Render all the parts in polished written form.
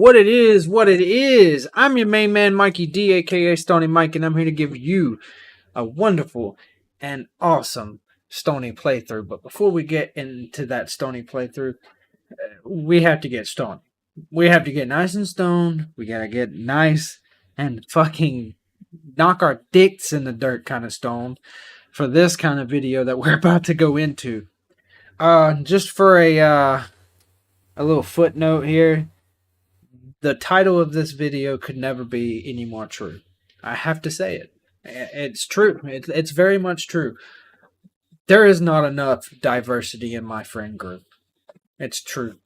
what it is, what it is. I'm your main man, Mikey D, aka Stony Mike, and I'm here to give you a wonderful and awesome Stony playthrough. But before we get into that Stony playthrough, we have to get stoned. We have to get nice and stoned. We gotta get nice and fucking knock our dicks in the dirt kind of stoned for this kind of video that we're about to go into. Just for a little footnote here, the title of this video could never be any more true. I have to say it. It's true. It's very much true. There is not enough diversity in my friend group. It's true.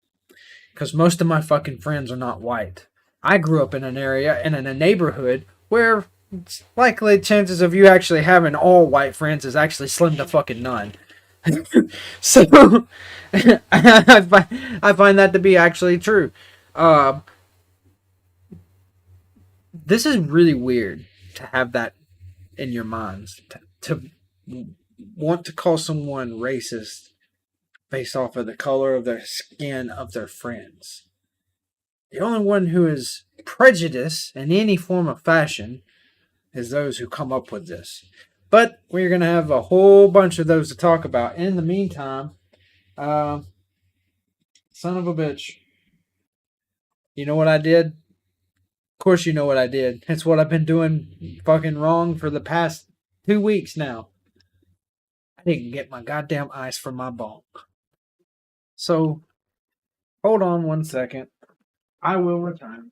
Because most of my fucking friends are not white. I grew up in an area and in a neighborhood where it's likely chances of you actually having all white friends is actually slim to fucking none. So I find that to be actually true. This is really weird to have that in your minds, to want to call someone racist based off of the color of their skin of their friends. The only one who is prejudiced in any form of fashion is those who come up with this. But we're going to have a whole bunch of those to talk about. In the meantime, son of a bitch, you know what I did? Of course you know what I did. It's what I've been doing fucking wrong for the past 2 weeks now. I didn't get my goddamn ice from my bong. So, hold on 1 second. I will return.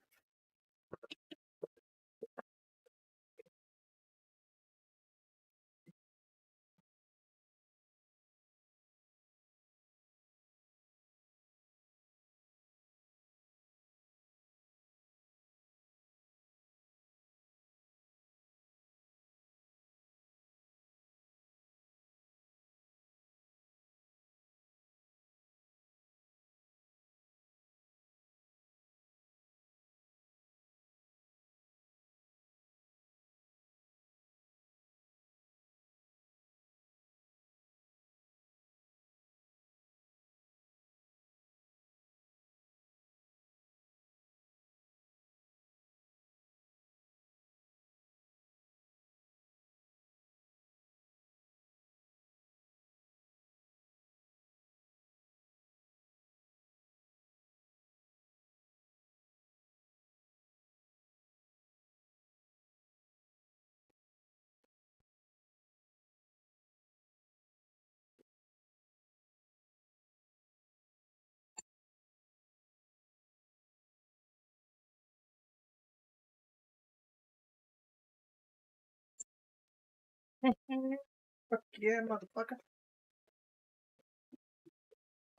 Fuck yeah, motherfucker.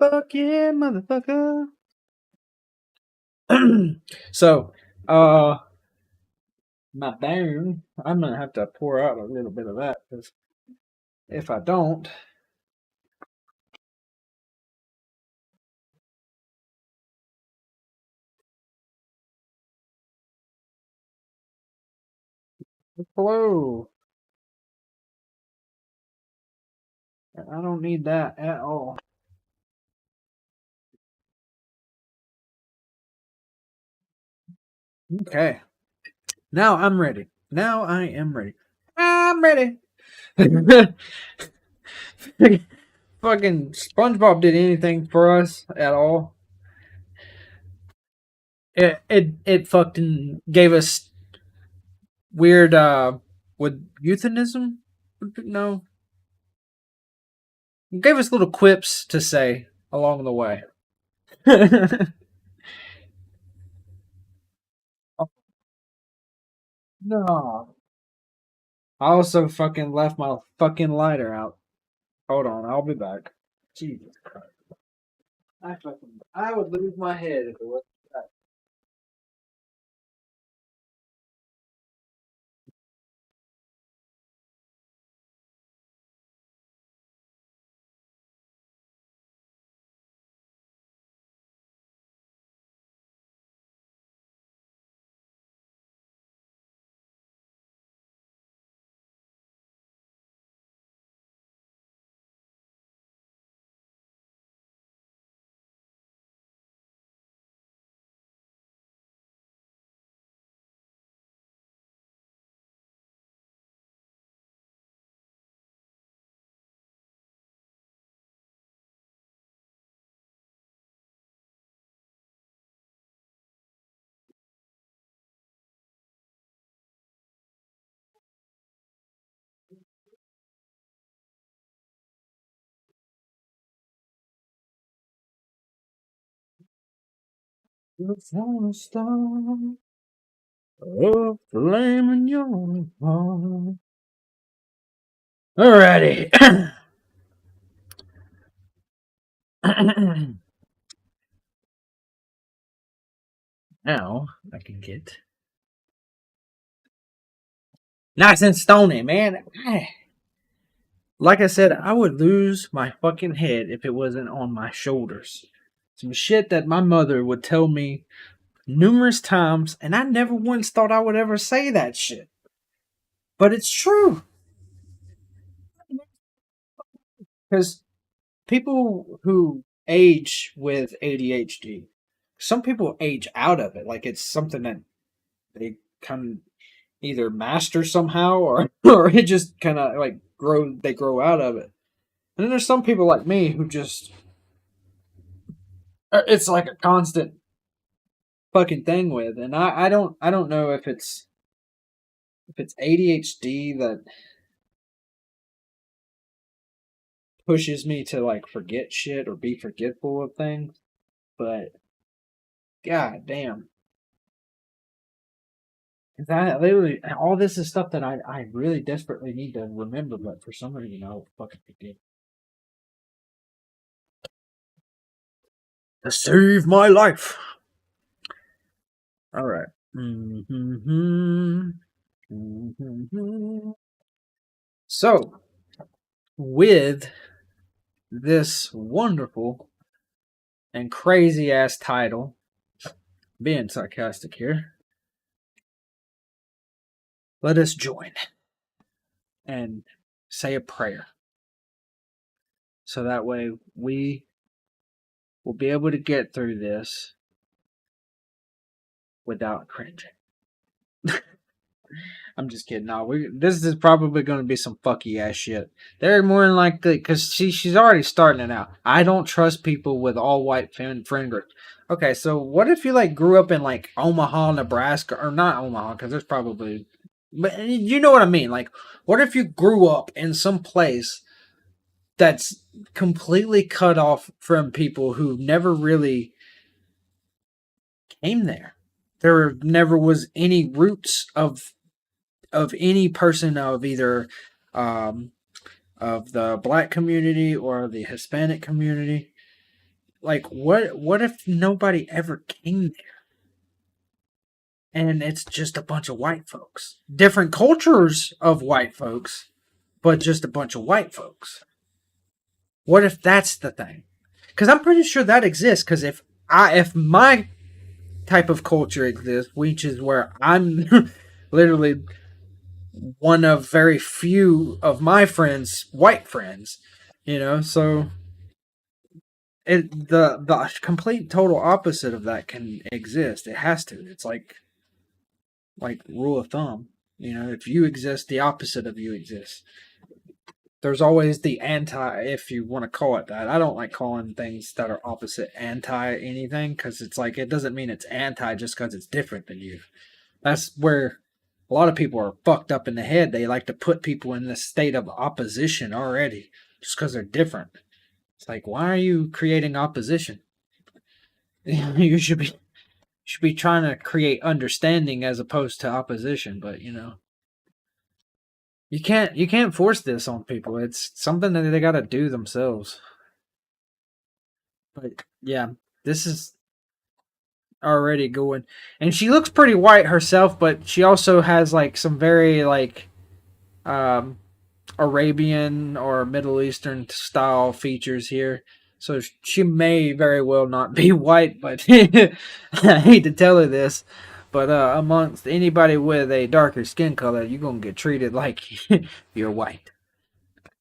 Fuck yeah, motherfucker. So, my bone, I'm gonna have to pour out a little bit of that because if I don't, hello. I don't need that at all. Okay. Now I'm ready. Now I am ready. I'm ready. Fucking SpongeBob did anything for us at all. It fucking gave us weird with euthanism? No. It gave us little quips to say along the way. No. I also fucking left my fucking lighter out. Hold on, I'll be back. Jesus Christ. I would lose my head if it wasn't that. The falling star, a flame in your heart. Alrighty. Now I can get nice and stony, man. Like I said, I would lose my fucking head if it wasn't on my shoulders. Some shit that my mother would tell me numerous times, and I never once thought I would ever say that shit. But it's true. Because people who age with ADHD, some people age out of it. Like it's something that they kind of either master somehow or or it just kind of like they grow out of it. And then there's some people like me who just it's like a constant fucking thing with, and I don't know if it's ADHD that pushes me to like forget shit or be forgetful of things, but god damn. That literally all this is stuff that I really desperately need to remember, but for some reason I'll fucking forget. To save my life. All right. So, with this wonderful and crazy ass title, being sarcastic here, let us join and say a prayer. So that way we will be able to get through this without cringing. I'm just kidding. No, this is probably going to be some fucky ass shit. They're more than likely, because she's already starting it out. I don't trust people with all white friend groups. Okay, so what if you like grew up in like Omaha, Nebraska, or not Omaha, because there's probably, but you know what I mean. Like, what if you grew up in some place that's completely cut off from people who never really came there? There never was any roots of any person of either of the black community or the Hispanic community. Like what if nobody ever came there? And it's just a bunch of white folks. Different cultures of white folks, but just a bunch of white folks. What if that's the thing? Because I'm pretty sure that exists. Because if my type of culture exists, which is where I'm literally one of very few of my friends, white friends, so the complete total opposite of that can exist. It has to. It's like rule of thumb. If you exist, the opposite of you exists. There's always the anti, if you want to call it that. I don't like calling things that are opposite anti anything, because it's like it doesn't mean it's anti just because it's different than you. That's where a lot of people are fucked up in the head. They like to put people in this state of opposition already just because they're different. It's like, why are you creating opposition? You should be trying to create understanding as opposed to opposition. But you can't force this on people. It's something that they got to do themselves. But yeah, this is already going, and she looks pretty white herself, but she also has like some very like Arabian or Middle Eastern style features here. So she may very well not be white, but I hate to tell her this, but amongst anybody with a darker skin color, you're going to get treated like you're white.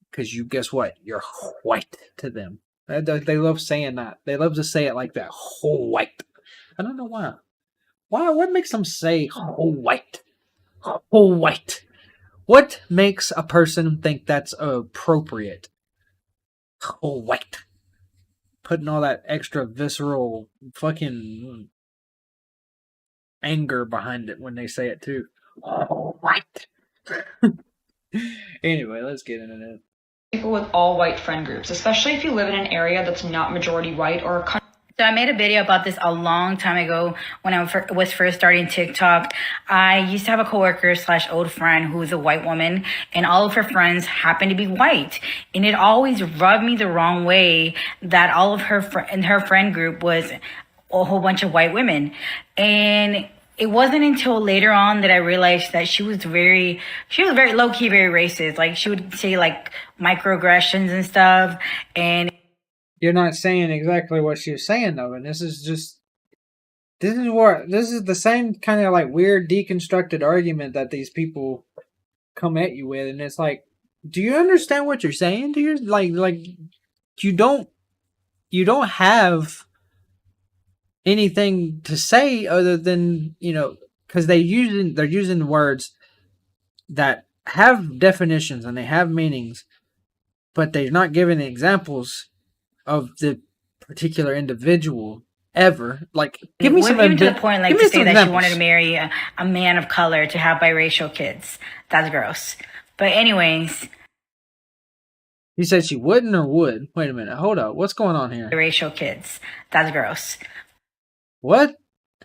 Because you, guess what? You're white to them. They love saying that. They love to say it like that. White. I don't know why. What makes them say white? White. What makes a person think that's appropriate? White. Putting all that extra visceral fucking anger behind it when they say it too. White. Anyway, let's get into it. People with all white friend groups, especially if you live in an area that's not majority white or a country. So I made a video about this a long time ago when I was first starting TikTok. I used to have a coworker slash old friend who was a white woman, and all of her friends happened to be white. And it always rubbed me the wrong way that all of her friend group was a whole bunch of white women. And it wasn't until later on that I realized that she was very low key, very racist. Like she would say like microaggressions and stuff. And You're not saying exactly what she was saying though, and this is the same kind of like weird deconstructed argument that these people come at you with, and it's like, do you understand what you're saying? Do you like you don't have anything to say other than, because they're using words that have definitions and they have meanings, but they're not giving examples of the particular individual ever. Like, give me some. Even to the point, like to say that she wanted to marry a man of color to have biracial kids. That's gross. But anyways, you said she wouldn't or would? Wait a minute. Hold up. What's going on here? Biracial kids. That's gross. What?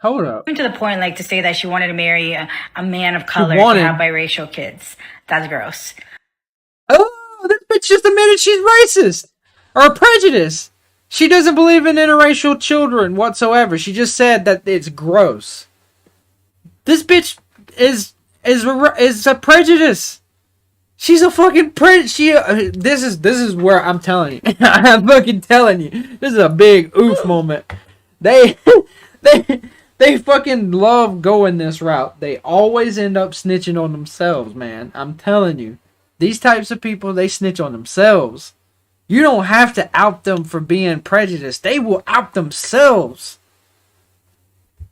Hold up. Even to the point, like to say that she wanted to marry a man of color to have biracial kids. That's gross. Oh, this bitch just admitted she's racist or prejudiced. She doesn't believe in interracial children whatsoever. She just said that it's gross. This bitch is a prejudice. She's a fucking prejudice. This is where I'm telling you. I'm fucking telling you. This is a big oof moment. They fucking love going this route. They always end up snitching on themselves, man. I'm telling you. These types of people, they snitch on themselves. You don't have to out them for being prejudiced. They will out themselves.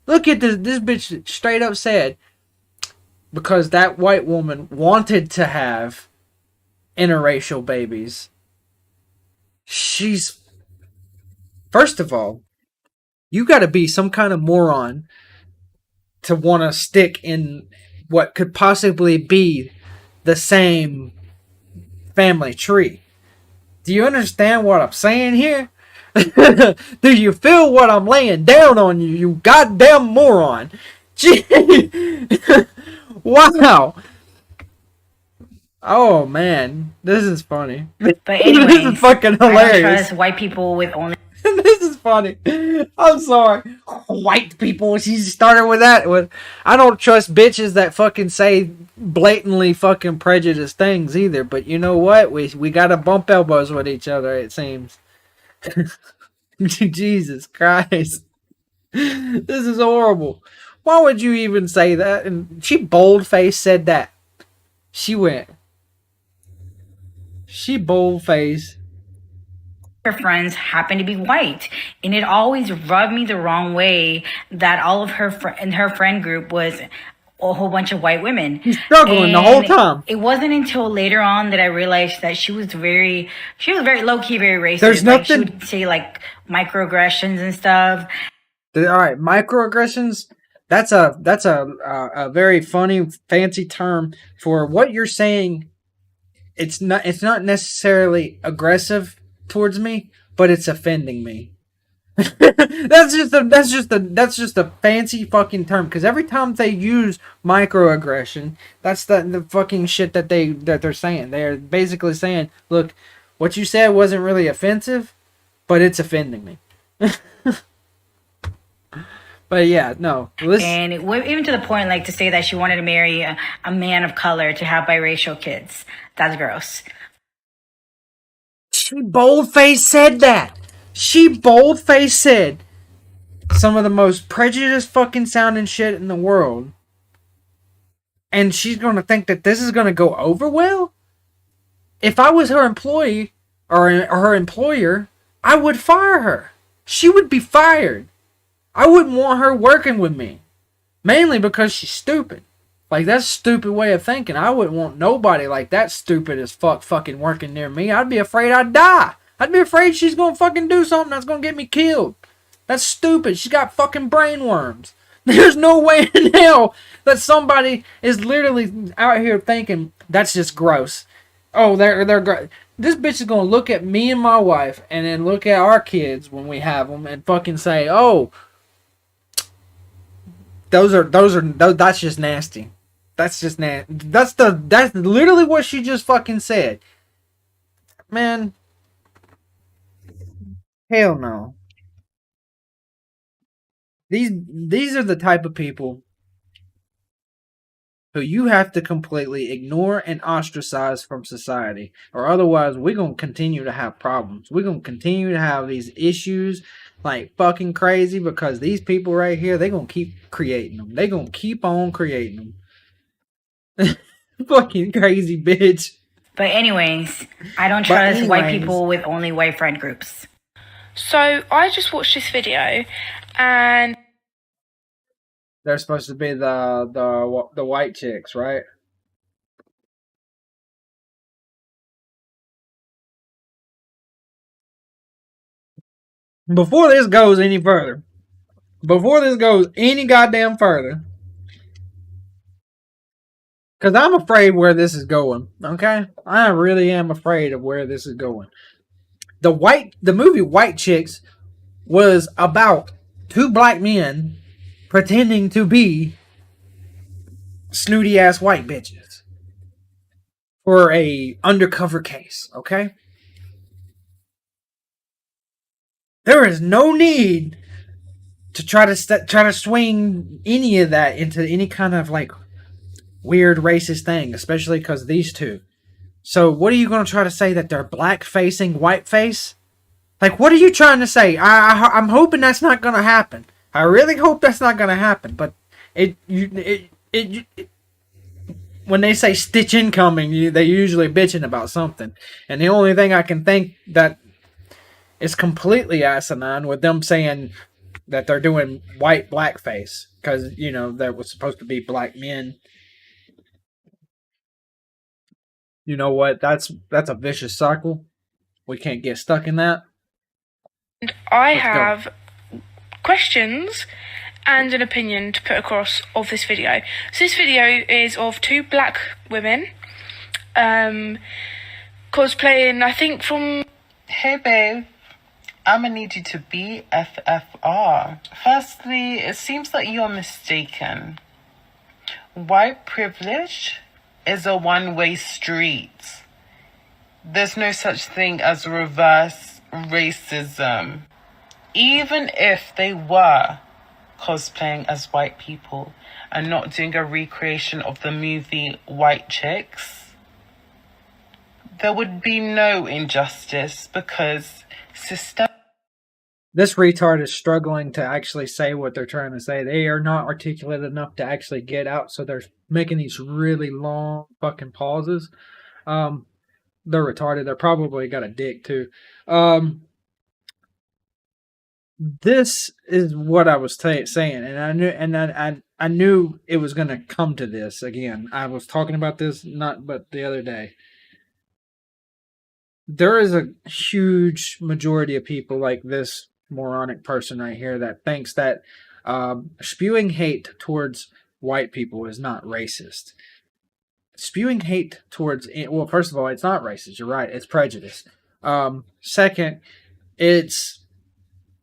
Look at this. This bitch straight up said, because that white woman wanted to have interracial babies. First of all, you got to be some kind of moron to want to stick in what could possibly be the same family tree. Do you understand what I'm saying here? Do you feel what I'm laying down on you, you goddamn moron? Wow. Oh man, this is funny. But anyway, this is fucking hilarious. I don't trust white people with only. This is funny. I'm sorry. White people. She started with that. I don't trust bitches that fucking say blatantly fucking prejudiced things either. But you know what? We gotta bump elbows with each other, it seems. Jesus Christ. This is horrible. Why would you even say that? And she bold-faced said that. She bold-faced. Her friends happened to be white, and it always rubbed me the wrong way that all of her friend group was a whole bunch of white women. She's struggling the whole time. It wasn't until later on that I realized that she was very low key, very racist. There's nothing. Like, she would say like microaggressions and stuff. All right, microaggressions. That's a very funny, fancy term for what you're saying. It's not necessarily aggressive towards me, but it's offending me. that's just a fancy fucking term, because every time they use microaggression, that's the fucking shit that they're saying. They're basically saying, look, what you said wasn't really offensive, but it's offending me. But yeah, no. And even to the point, like to say that she wanted to marry a man of color to have biracial kids. That's gross. She bold-faced said that. She bold-faced said some of the most prejudiced fucking sounding shit in the world. And she's going to think that this is going to go over well? If I was her employee or her employer, I would fire her. She would be fired. I wouldn't want her working with me. Mainly because she's stupid. Like, that's a stupid way of thinking. I wouldn't want nobody like that stupid as fuck fucking working near me. I'd be afraid I'd die. I'd be afraid she's gonna fucking do something that's gonna get me killed. That's stupid. She's got fucking brain worms. There's no way in hell that somebody is literally out here thinking that's just gross. Oh, they're gross. This bitch is gonna look at me and my wife, and then look at our kids when we have them, and fucking say, "Oh, that's just nasty. That's just nasty. That's literally what she just fucking said, man. Hell no. These are the type of people who you have to completely ignore and ostracize from society, or otherwise we're gonna continue to have problems. We're gonna continue to have these issues like fucking crazy because these people right here, they're gonna keep creating them. They're gonna keep on creating them. Fucking crazy bitch. But anyways, I don't trust white people with only white friend groups. So I just watched this video, and they're supposed to be the white chicks, right? Before this goes any further, before this goes any goddamn further, because I'm afraid where this is going, okay? I really am afraid of where this is going. The movie White Chicks was about two black men pretending to be snooty ass white bitches for a undercover case, okay? There is no need to try to swing any of that into any kind of like weird racist thing, especially because these two. So what are you going to try to say, that they're black facing white face? Like, what are you trying to say? I'm hoping that's not going to happen. I really hope that's not going to happen. But when they say stitch incoming, they usually bitching about something. And the only thing I can think that is completely asinine with them saying that they're doing white blackface, because, you know, that was supposed to be black men. You know what? That's a vicious cycle. We can't get stuck in that. I have questions and an opinion to put across of this video. So this video is of two black women cosplaying, I think, from... Hey babe, I'm gonna need you to BFFR. Firstly, it seems that you're mistaken. White privilege is a one-way street. There's no such thing as reverse racism. Even if they were cosplaying as white people and not doing a recreation of the movie White Chicks, there would be no injustice because this retard is struggling to actually say what they're trying to say. They are not articulate enough to actually get out, so they're making these really long fucking pauses. They're retarded. They're probably got a dick too. This is what I was saying, and I knew it was gonna come to this again. I was talking about this but the other day. There is a huge majority of people like this moronic person right here that thinks that spewing hate towards white people is not racist. Spewing hate towards, well, first of all, it's not racist. You're right. It's prejudice. Second, it's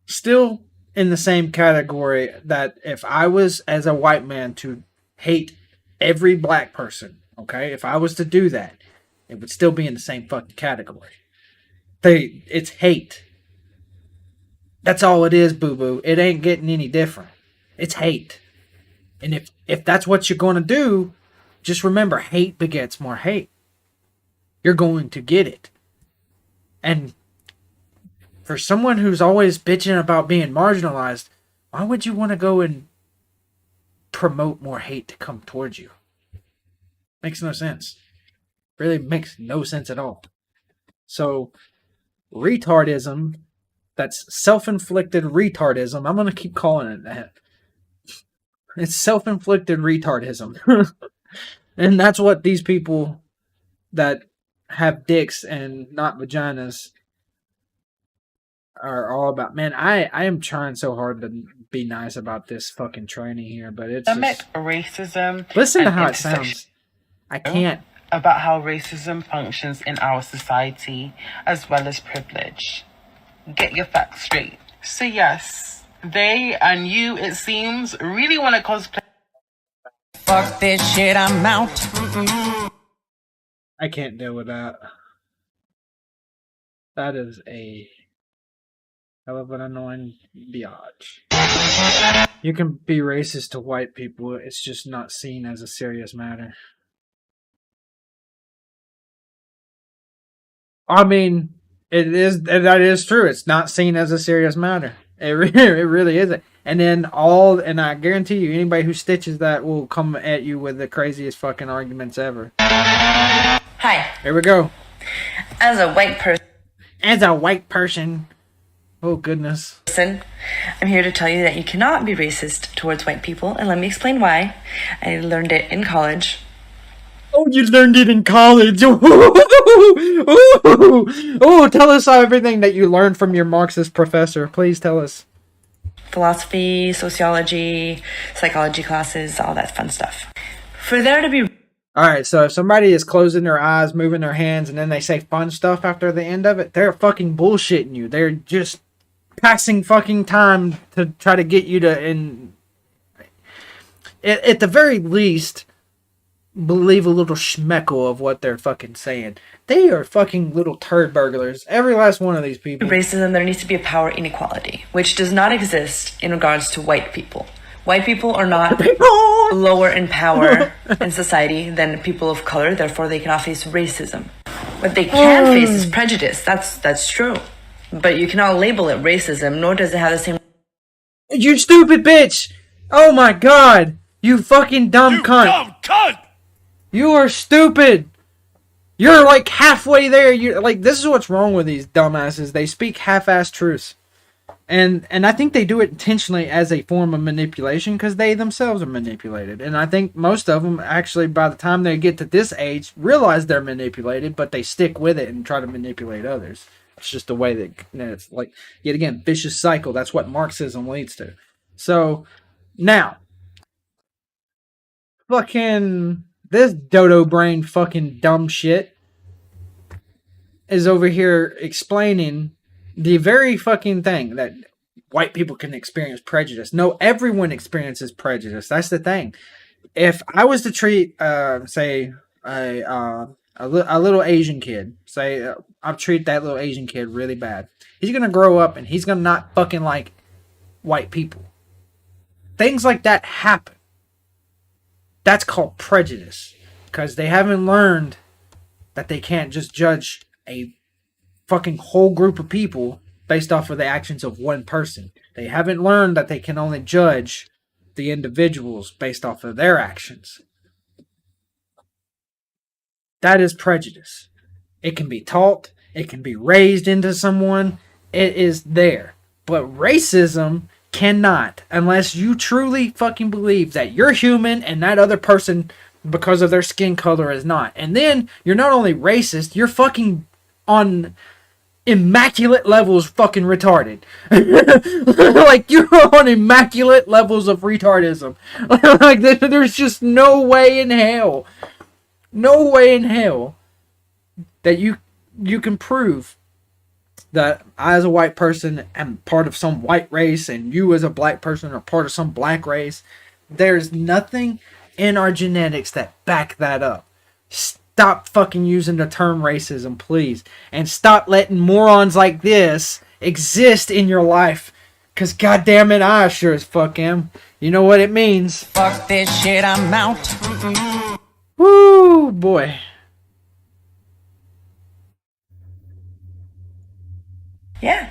still in the same category that if I was, as a white man, to hate every black person, okay, if I was to do that, it would still be in the same fucking category. It's hate. That's all it is, boo-boo. It ain't getting any different. It's hate. And if that's what you're going to do, just remember, hate begets more hate. You're going to get it. And for someone who's always bitching about being marginalized, why would you want to go and promote more hate to come towards you? Makes no sense. Really makes no sense at all. So, retardism, that's self-inflicted retardism. I'm going to keep calling it that. It's self-inflicted retardism. And that's what these people that have dicks and not vaginas are all about. Man, I am trying so hard to be nice about this fucking training here, but it's just... racism. Listen to how it sounds. I can't. about how racism functions in our society, as well as privilege. Get your facts straight. So yes, they and you, it seems, really want to cosplay. Fuck this shit, I'm out. I can't deal with that. That is a hell of an annoying biatch. You can be racist to white people, it's just not seen as a serious matter. I mean, that is true. It's not seen as a serious matter. It really isn't. And I guarantee you, anybody who stitches that will come at you with the craziest fucking arguments ever. Hi. Here we go. As a white person. Oh, goodness. I'm here to tell you that you cannot be racist towards white people, and let me explain why. I learned it in college. Oh, you learned it in college. Oh, tell us everything that you learned from your Marxist professor. Please tell us. Philosophy, sociology, psychology classes, all that fun stuff. For there to be... Alright, so if somebody is closing their eyes, moving their hands, and then they say fun stuff after the end of it, they're fucking bullshitting you. They're just passing fucking time to try to get you to... At the very least, believe a little schmeckle of what they're fucking saying. They are fucking little turd burglars. Every last one of these people. Racism, there needs to be a power inequality, which does not exist in regards to white people. White people are not lower in power in society than people of color, therefore they cannot face racism. What they can face is prejudice, that's true. But you cannot label it racism, nor does it have the same... You stupid bitch! Oh my god! You fucking dumb cunt! Dumb cunt! You are stupid! You're like halfway there. You're like, this is what's wrong with these dumbasses. They speak half-assed truths. And I think they do it intentionally as a form of manipulation because they themselves are manipulated. And I think most of them actually, by the time they get to this age, realize they're manipulated, but they stick with it and try to manipulate others. It's just the way that, it's like, yet again, vicious cycle. That's what Marxism leads to. So, now, fucking, this dodo brain fucking dumb shit is over here explaining the very fucking thing that white people can experience prejudice. No, everyone experiences prejudice. That's the thing. If I was to treat, say, a little Asian kid, say, I'll treat that little Asian kid really bad. He's going to grow up and he's going to not fucking like white people. Things like that happen. That's called prejudice. Because they haven't learned that they can't just judge a fucking whole group of people based off of the actions of one person. They haven't learned that they can only judge the individuals based off of their actions. That is prejudice. It can be taught. It can be raised into someone. It is there. But racism cannot, unless you truly fucking believe that you're human and that other person, because of their skin color, is not. And then you're not only racist, you're fucking on immaculate levels fucking retarded. Like, you're on immaculate levels of retardism. Like, there's just no way in hell that you can prove that I as a white person am part of some white race and you as a black person are part of some black race. There's nothing in our genetics that back that up. Stop fucking using the term racism, please. And stop letting morons like this exist in your life. Because goddamn it, I sure as fuck am. You know what it means. Fuck this shit, I'm out. Woo, boy. Yeah.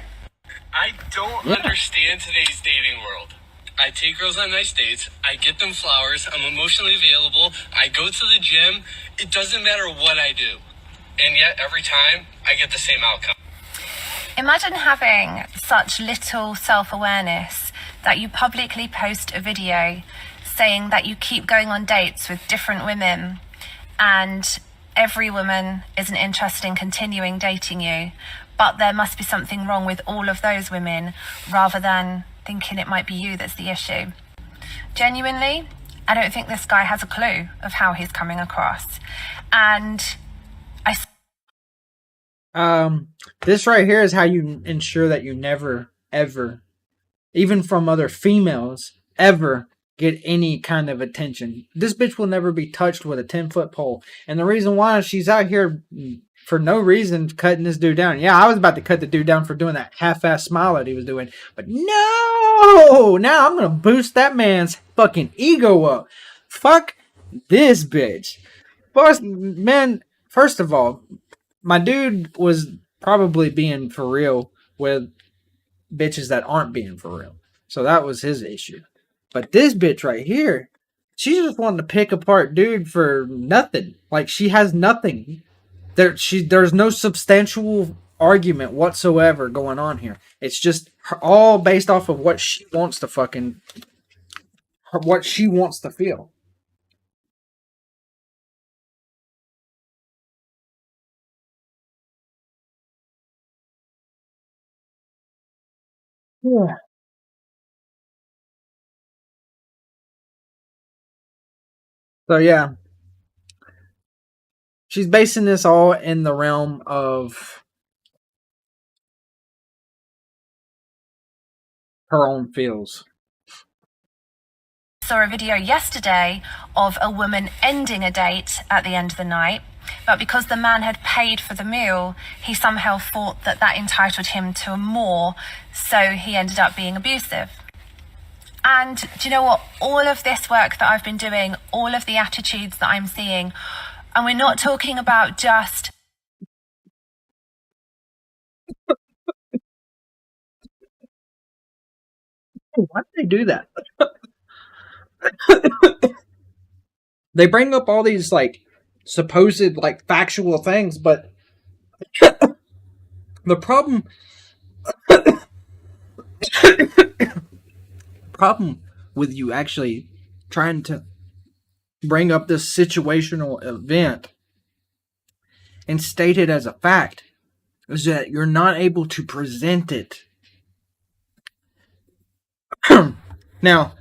I don't understand today's dating world. I take girls on nice dates, I get them flowers, I'm emotionally available, I go to the gym, it doesn't matter what I do. And yet, every time, I get the same outcome. Imagine having such little self-awareness that you publicly post a video saying that you keep going on dates with different women and every woman isn't interested in continuing dating you, but there must be something wrong with all of those women rather than thinking it might be you that's the issue. Genuinely, I don't think this guy has a clue of how he's coming across. And this right here is how you ensure that you never, ever, even from other females, ever get any kind of attention. This bitch will never be touched with a 10-foot pole. And the reason why is she's out here for no reason cutting this dude down. Yeah, I was about to cut the dude down for doing that half-ass smile that he was doing. But no! Now I'm going to boost that man's fucking ego up. Fuck this bitch. First of all, my dude was probably being for real with bitches that aren't being for real. So that was his issue. But this bitch right here, she just wanted to pick apart dude for nothing. Like, she has nothing. There's no substantial argument whatsoever going on here. It's just all based off of what she wants to what she wants to feel. Yeah. So yeah, she's basing this all in the realm of her own feels. saw a video yesterday of a woman ending a date at the end of the night, but because the man had paid for the meal, he somehow thought that that entitled him to more, so he ended up being abusive. And do you know what? All of this work that I've been doing, all of the attitudes that I'm seeing, and we're not talking about just... Why did they do that? They bring up all these like supposed like factual things, but the problem with you actually trying to bring up this situational event and state it as a fact is that you're not able to present it. Now,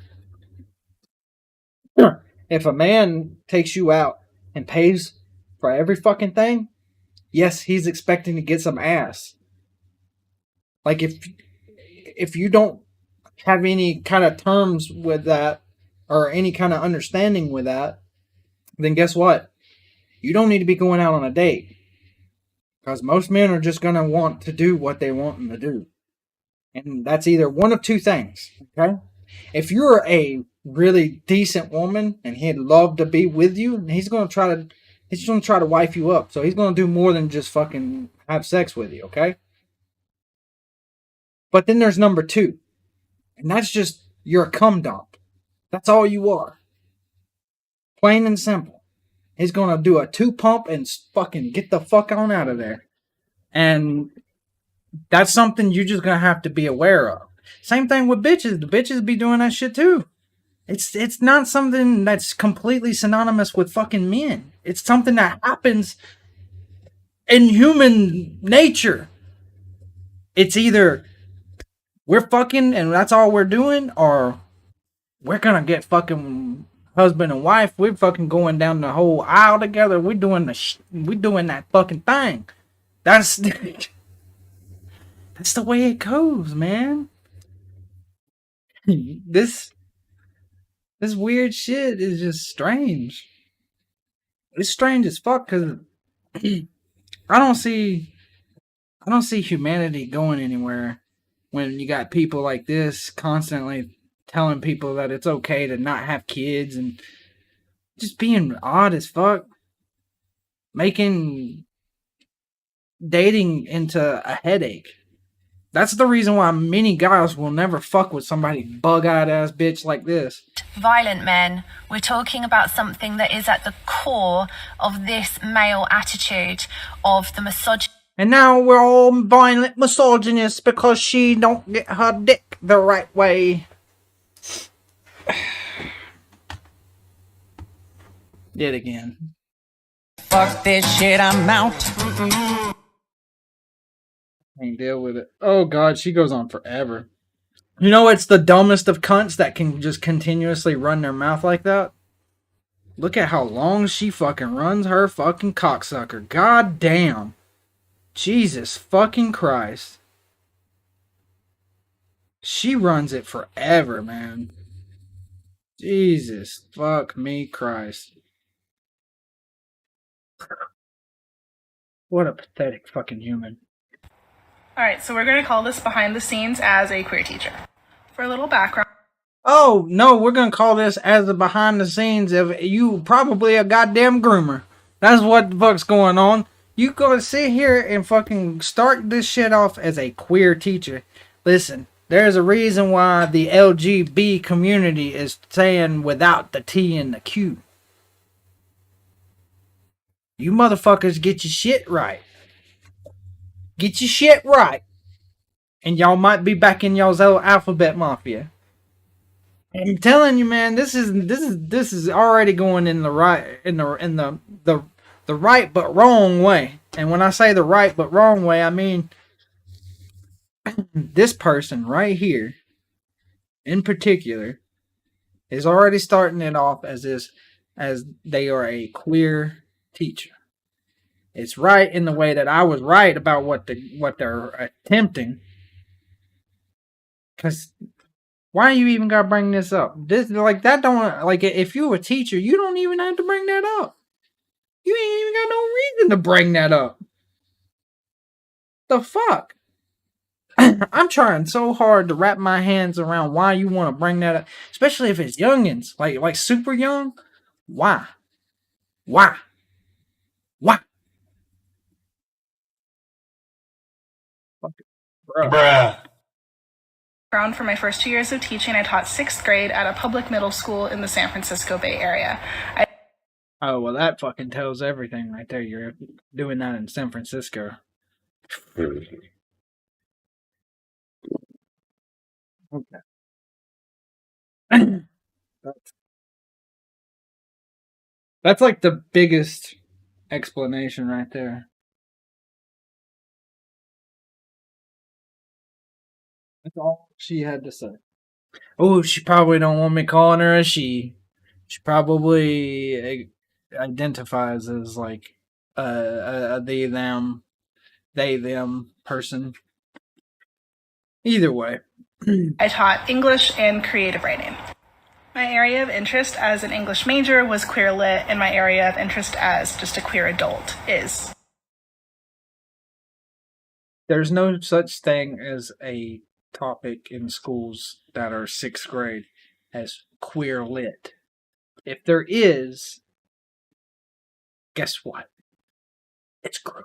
if a man takes you out and pays for every fucking thing, yes, he's expecting to get some ass. Like, if you don't have any kind of terms with that or any kind of understanding with that, then guess what? You don't need to be going out on a date. Because most men are just going to want to do what they want them to do. And that's either one of two things, okay? If you're a really decent woman and he'd love to be with you, he's going to try to wife you up. So he's going to do more than just fucking have sex with you, okay? But then there's number two. And that's just, you're a cum dump. That's all you are. Plain and simple. He's going to do a 2-pump and fucking get the fuck on out of there. And that's something you're just going to have to be aware of. Same thing with bitches. The bitches be doing that shit too. It's not something that's completely synonymous with fucking men. It's something that happens in human nature. It's either we're fucking and that's all we're doing, or we're gonna get fucking husband and wife. We're fucking going down the whole aisle together. We're doing that fucking thing. That's the way it goes, man. This weird shit is just strange. It's strange as fuck because I don't see humanity going anywhere when you got people like this constantly telling people that it's okay to not have kids and just being odd as fuck, making dating into a headache. That's the reason why many guys will never fuck with somebody bug-eyed ass bitch like this. Violent men. We're talking about something that is at the core of this male attitude of the misogyny. And now we're all violent misogynists because she don't get her dick the right way. Yet again. Fuck this shit, I'm out. Can't deal with it. Oh god, she goes on forever. You know, it's the dumbest of cunts that can just continuously run their mouth like that. Look at how long she fucking runs her fucking cocksucker. God damn. Jesus fucking Christ. She runs it forever, man. Jesus fuck me Christ. What a pathetic fucking human. Alright, so we're going to call this behind the scenes as a queer teacher. For a little background. Oh, no, we're going to call this as the behind the scenes of you probably a goddamn groomer. That's what the fuck's going on. You gonna sit here and fucking start this shit off as a queer teacher. Listen, there's a reason why the LGB community is saying without the T and the Q. You motherfuckers get your shit right. Get your shit right. And y'all might be back in y'all's old alphabet mafia. I'm telling you, man, this is already going in the right the right but wrong way. And when I say the right but wrong way, I mean this person right here in particular is already starting it off as they are a queer teacher. It's right in the way that I was right about what they're attempting. Cause why you even gotta bring this up? This like that don't like if you're a teacher, you don't even have to bring that up. You ain't even got no reason to bring that up. The fuck? I'm trying so hard to wrap my hands around why you want to bring that up, especially if it's youngins, like super young. Why? Why? Why? Bruh. For my first 2 years of teaching, I taught 6th grade at a public middle school in the San Francisco Bay Area. Oh, well, that fucking tells everything right there. You're doing that in San Francisco. Okay. That's like the biggest explanation right there. That's all she had to say. Oh, she probably don't want me calling her a she. She probably identifies as like a they them person. Either way. I taught English and creative writing. My area of interest as an English major was queer lit, and my area of interest as just a queer adult is. There's no such thing as a topic in schools that are 6th grade as queer lit. If there is, guess what? It's GrOuP.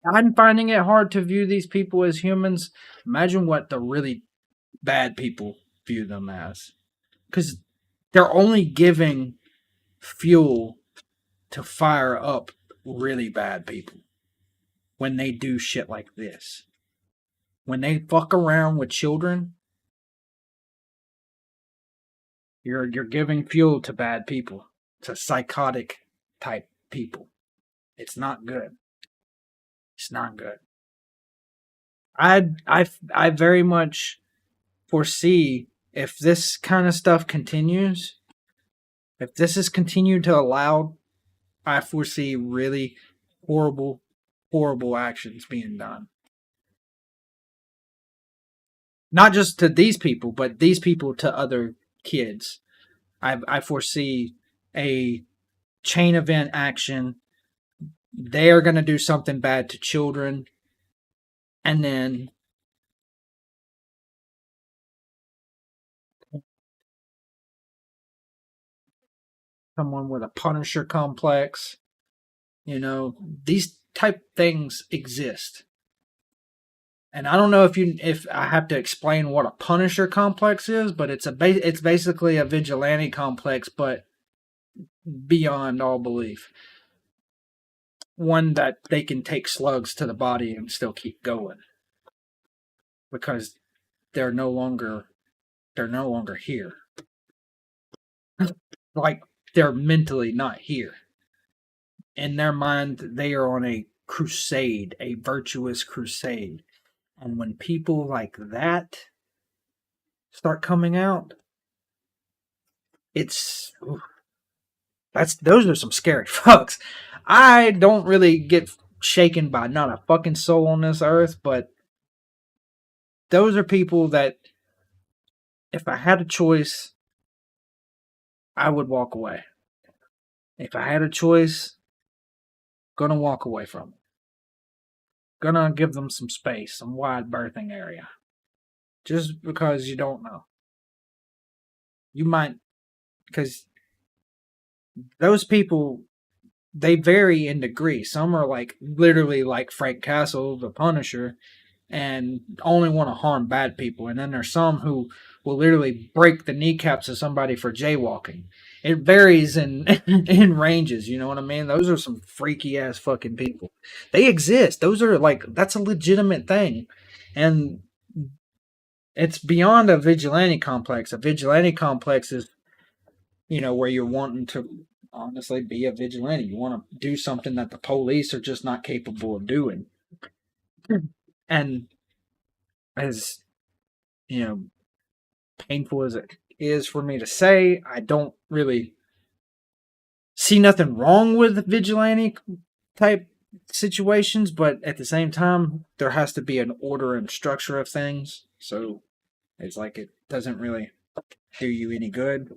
I'm finding it hard to view these people as humans. Imagine what the really bad people view them as. Because they're only giving fuel to fire up really bad people when they do shit like this. When they fuck around with children, you're giving fuel to bad people, to psychotic type people. It's not good. It's not good. I very much foresee if this kind of stuff continues, if this is continued to allow, I foresee really horrible, horrible actions being done. Not just to these people, but these people to other kids. I foresee a chain event action. They are going to do something bad to children. And then someone with a Punisher complex. You know, these type things exist. And I don't know if I have to explain what a Punisher complex is, but it's basically a vigilante complex, but beyond all belief. One that they can take slugs to the body and still keep going. Because they're no longer here. Like, they're mentally not here. In their mind, they are on a crusade, a virtuous crusade. And when people like that start coming out, those are some scary fucks. I don't really get shaken by not a fucking soul on this earth, but those are people that, if I had a choice, I would walk away. If I had a choice, gonna walk away from it. Gonna give them some space, some wide berthing area. Just because you don't know. You might, because those people, they vary in degree. Some are like literally like Frank Castle, the Punisher, and only want to harm bad people. And then there's some who will literally break the kneecaps of somebody for jaywalking. It varies in in ranges, you know what I mean? Those are some freaky ass fucking people. They exist. Those are like, that's a legitimate thing. And it's beyond a vigilante complex. A vigilante complex is, where you're wanting to honestly be a vigilante. You want to do something that the police are just not capable of doing. And as, painful as it is for me to say, I don't really see nothing wrong with vigilante type situations, but at the same time, there has to be an order and structure of things. So it's like, it doesn't really do you any good.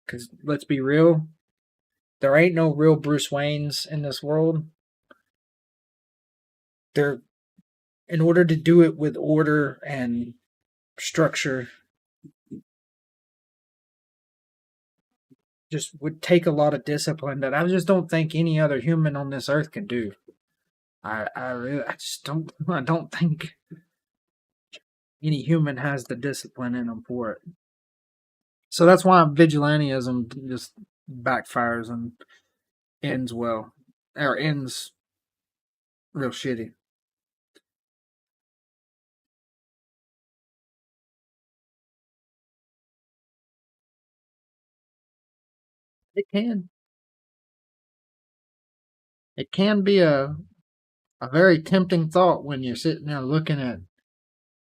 Because let's be real, there ain't no real Bruce Waynes in this world. In order to do it with order and structure, just would take a lot of discipline that I just don't think any other human on this earth can do. I don't think any human has the discipline in them for it. So that's why vigilantism just backfires and ends real shitty. It can. It can be a very tempting thought when you're sitting there looking at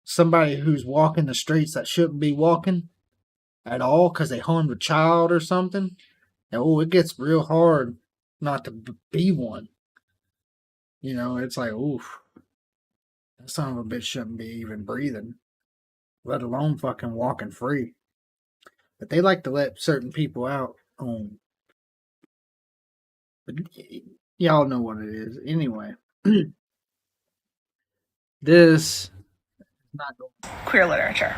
somebody who's walking the streets that shouldn't be walking at all because they harmed a child or something. And, it gets real hard not to be one. It's like, oof, that son of a bitch shouldn't be even breathing, let alone fucking walking free. But they like to let certain people out on. But y'all know what it is. Anyway, this is not queer literature.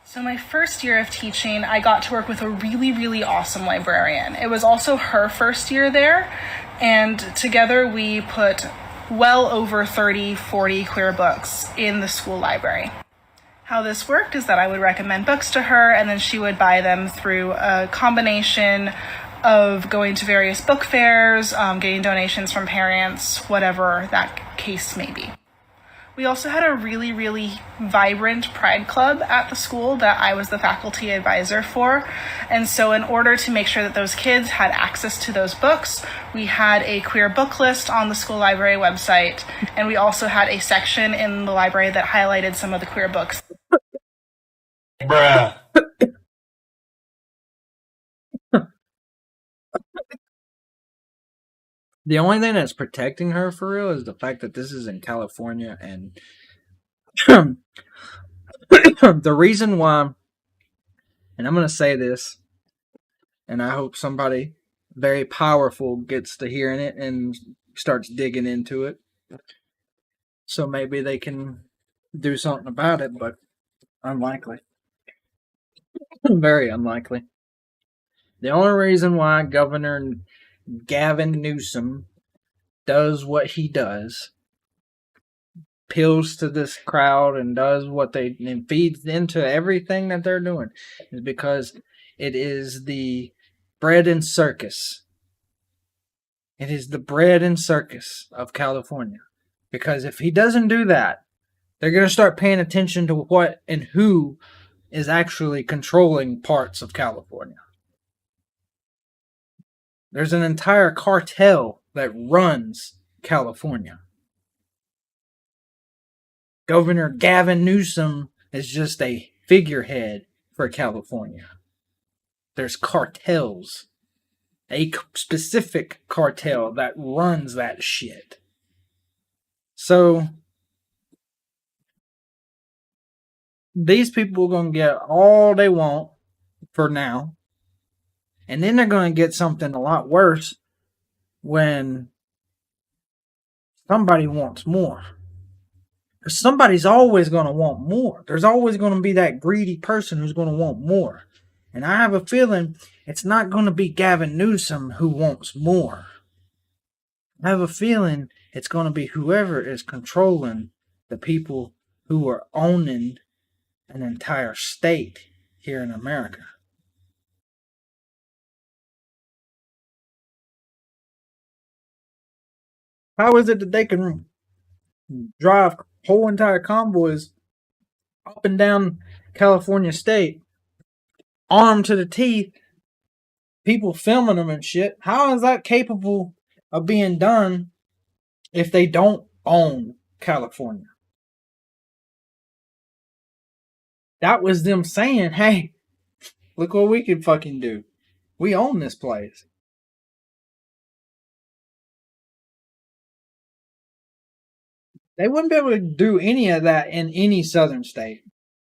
So my first year of teaching, I got to work with a really, really awesome librarian. It was also her first year there, and together we put well over 30, 40 queer books in the school library. How this worked is that I would recommend books to her, and then she would buy them through a combination of going to various book fairs, getting donations from parents, whatever that case may be. We also had a really, really vibrant Pride Club at the school that I was the faculty advisor for. And so in order to make sure that those kids had access to those books, we had a queer book list on the school library website. And we also had a section in the library that highlighted some of the queer books. Bruh. The only thing that's protecting her for real is the fact that this is in California, and the reason why, and I'm going to say this, and I hope somebody very powerful gets to hearing it and starts digging into it, so maybe they can do something about it, but unlikely. Very unlikely. The only reason why Governor Gavin Newsom does what he does, appeals to this crowd and does what and feeds into everything that they're doing, is because it is the bread and circus. It is the bread and circus of California. Because if he doesn't do that, They're going to start paying attention to what and who is actually controlling parts of California. There's an entire cartel that runs California. Governor Gavin Newsom is just a figurehead for California. There's cartels. A specific cartel that runs that shit. So, these people are going to get all they want for now. And then they're going to get something a lot worse when somebody wants more. Because somebody's always going to want more. There's always going to be that greedy person who's going to want more. And I have a feeling it's not going to be Gavin Newsom who wants more. I have a feeling it's going to be whoever is controlling the people who are owning an entire state here in America. How is it that they can drive whole entire convoys up and down California state, armed to the teeth, people filming them and shit? How is that capable of being done if they don't own California? That was them saying, hey, look what we can fucking do. We own this place. They wouldn't be able to do any of that in any southern state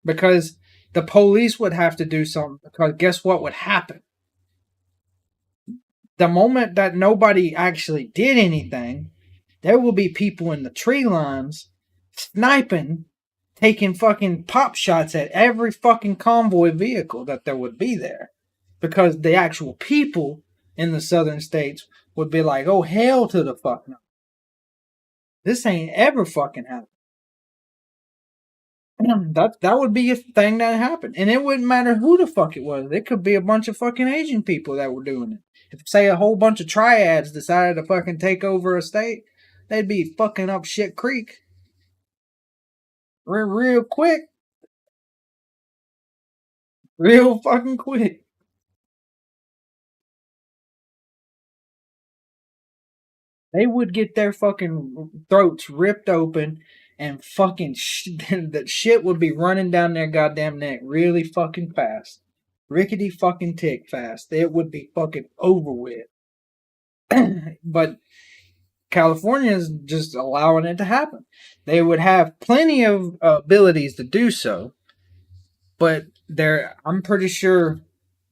because the police would have to do something, because guess what would happen? The moment that nobody actually did anything, there will be people in the tree lines sniping, taking fucking pop shots at every fucking convoy vehicle that there would be there. Because the actual people in the southern states would be like, oh, hell to the fuck no. This ain't ever fucking happened. That would be a thing that happened. And it wouldn't matter who the fuck it was. It could be a bunch of fucking Asian people that were doing it. If, say, a whole bunch of triads decided to fucking take over a state, they'd be fucking up shit creek. Real quick. Real fucking quick. They would get their fucking throats ripped open and fucking that shit would be running down their goddamn neck really fucking fast. Rickety fucking tick fast. It would be fucking over with. But California is just allowing it to happen. They would have plenty of abilities to do so. But I'm pretty sure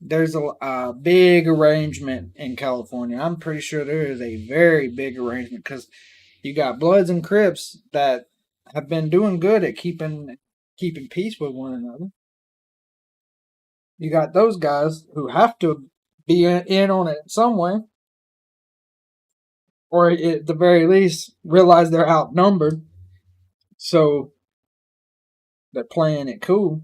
there's a big arrangement in California. I'm pretty sure there is a very big arrangement because you got Bloods and Crips that have been doing good at keeping peace with one another. You got those guys who have to be in on it in some way, or at the very least realize they're outnumbered, so they're playing it cool.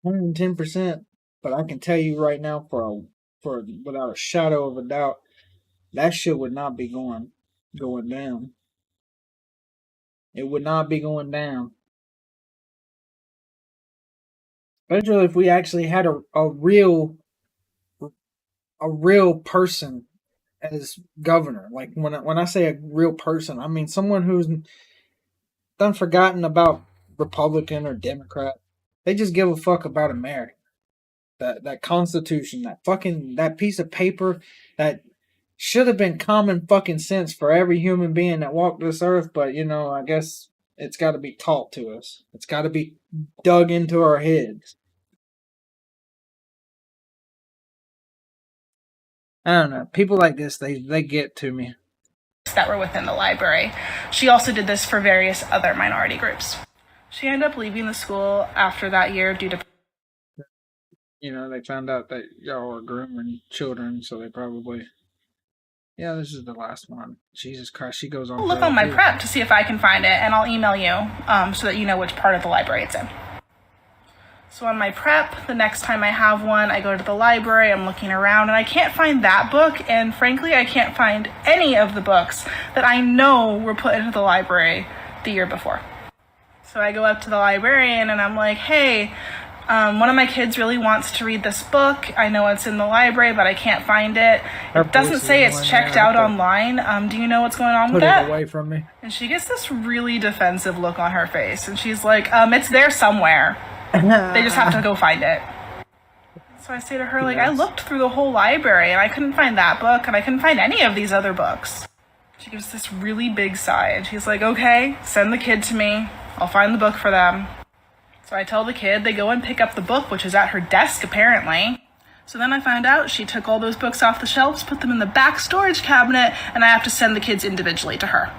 110%, but I can tell you right now, for without a shadow of a doubt, that shit would not be going down. It would not be going down, especially if we actually had a real person as governor. Like when I say a real person, I mean someone who's done forgotten about Republican or Democrat. They just give a fuck about America. That Constitution, that piece of paper that should have been common fucking sense for every human being that walked this earth, but I guess it's got to be taught to us. It's got to be dug into our heads. I don't know. People like this, they get to me. That were within the library. She also did this for various other minority groups. She ended up leaving the school after that year due to... they found out that y'all were grooming children, so they probably... Yeah, this is the last one. Jesus Christ, she goes on... I'll look on my prep to see if I can find it, and I'll email you so that you know which part of the library it's in. So on my prep, the next time I have one, I go to the library, I'm looking around, and I can't find that book, and frankly, I can't find any of the books that I know were put into the library the year before. So I go up to the librarian and I'm like, hey, one of my kids really wants to read this book. I know it's in the library, but I can't find it. It doesn't say it's checked out online. Do you know what's going on with that? Put it away from me. And she gets this really defensive look on her face, and she's like, it's there somewhere. They just have to go find it. So I say to her, like, I looked through the whole library and I couldn't find that book and I couldn't find any of these other books. She gives this really big sigh and she's like, okay, send the kid to me. I'll find the book for them. So I tell the kid, they go and pick up the book, which is at her desk apparently. So then I find out she took all those books off the shelves, put them in the back storage cabinet, and I have to send the kids individually to her.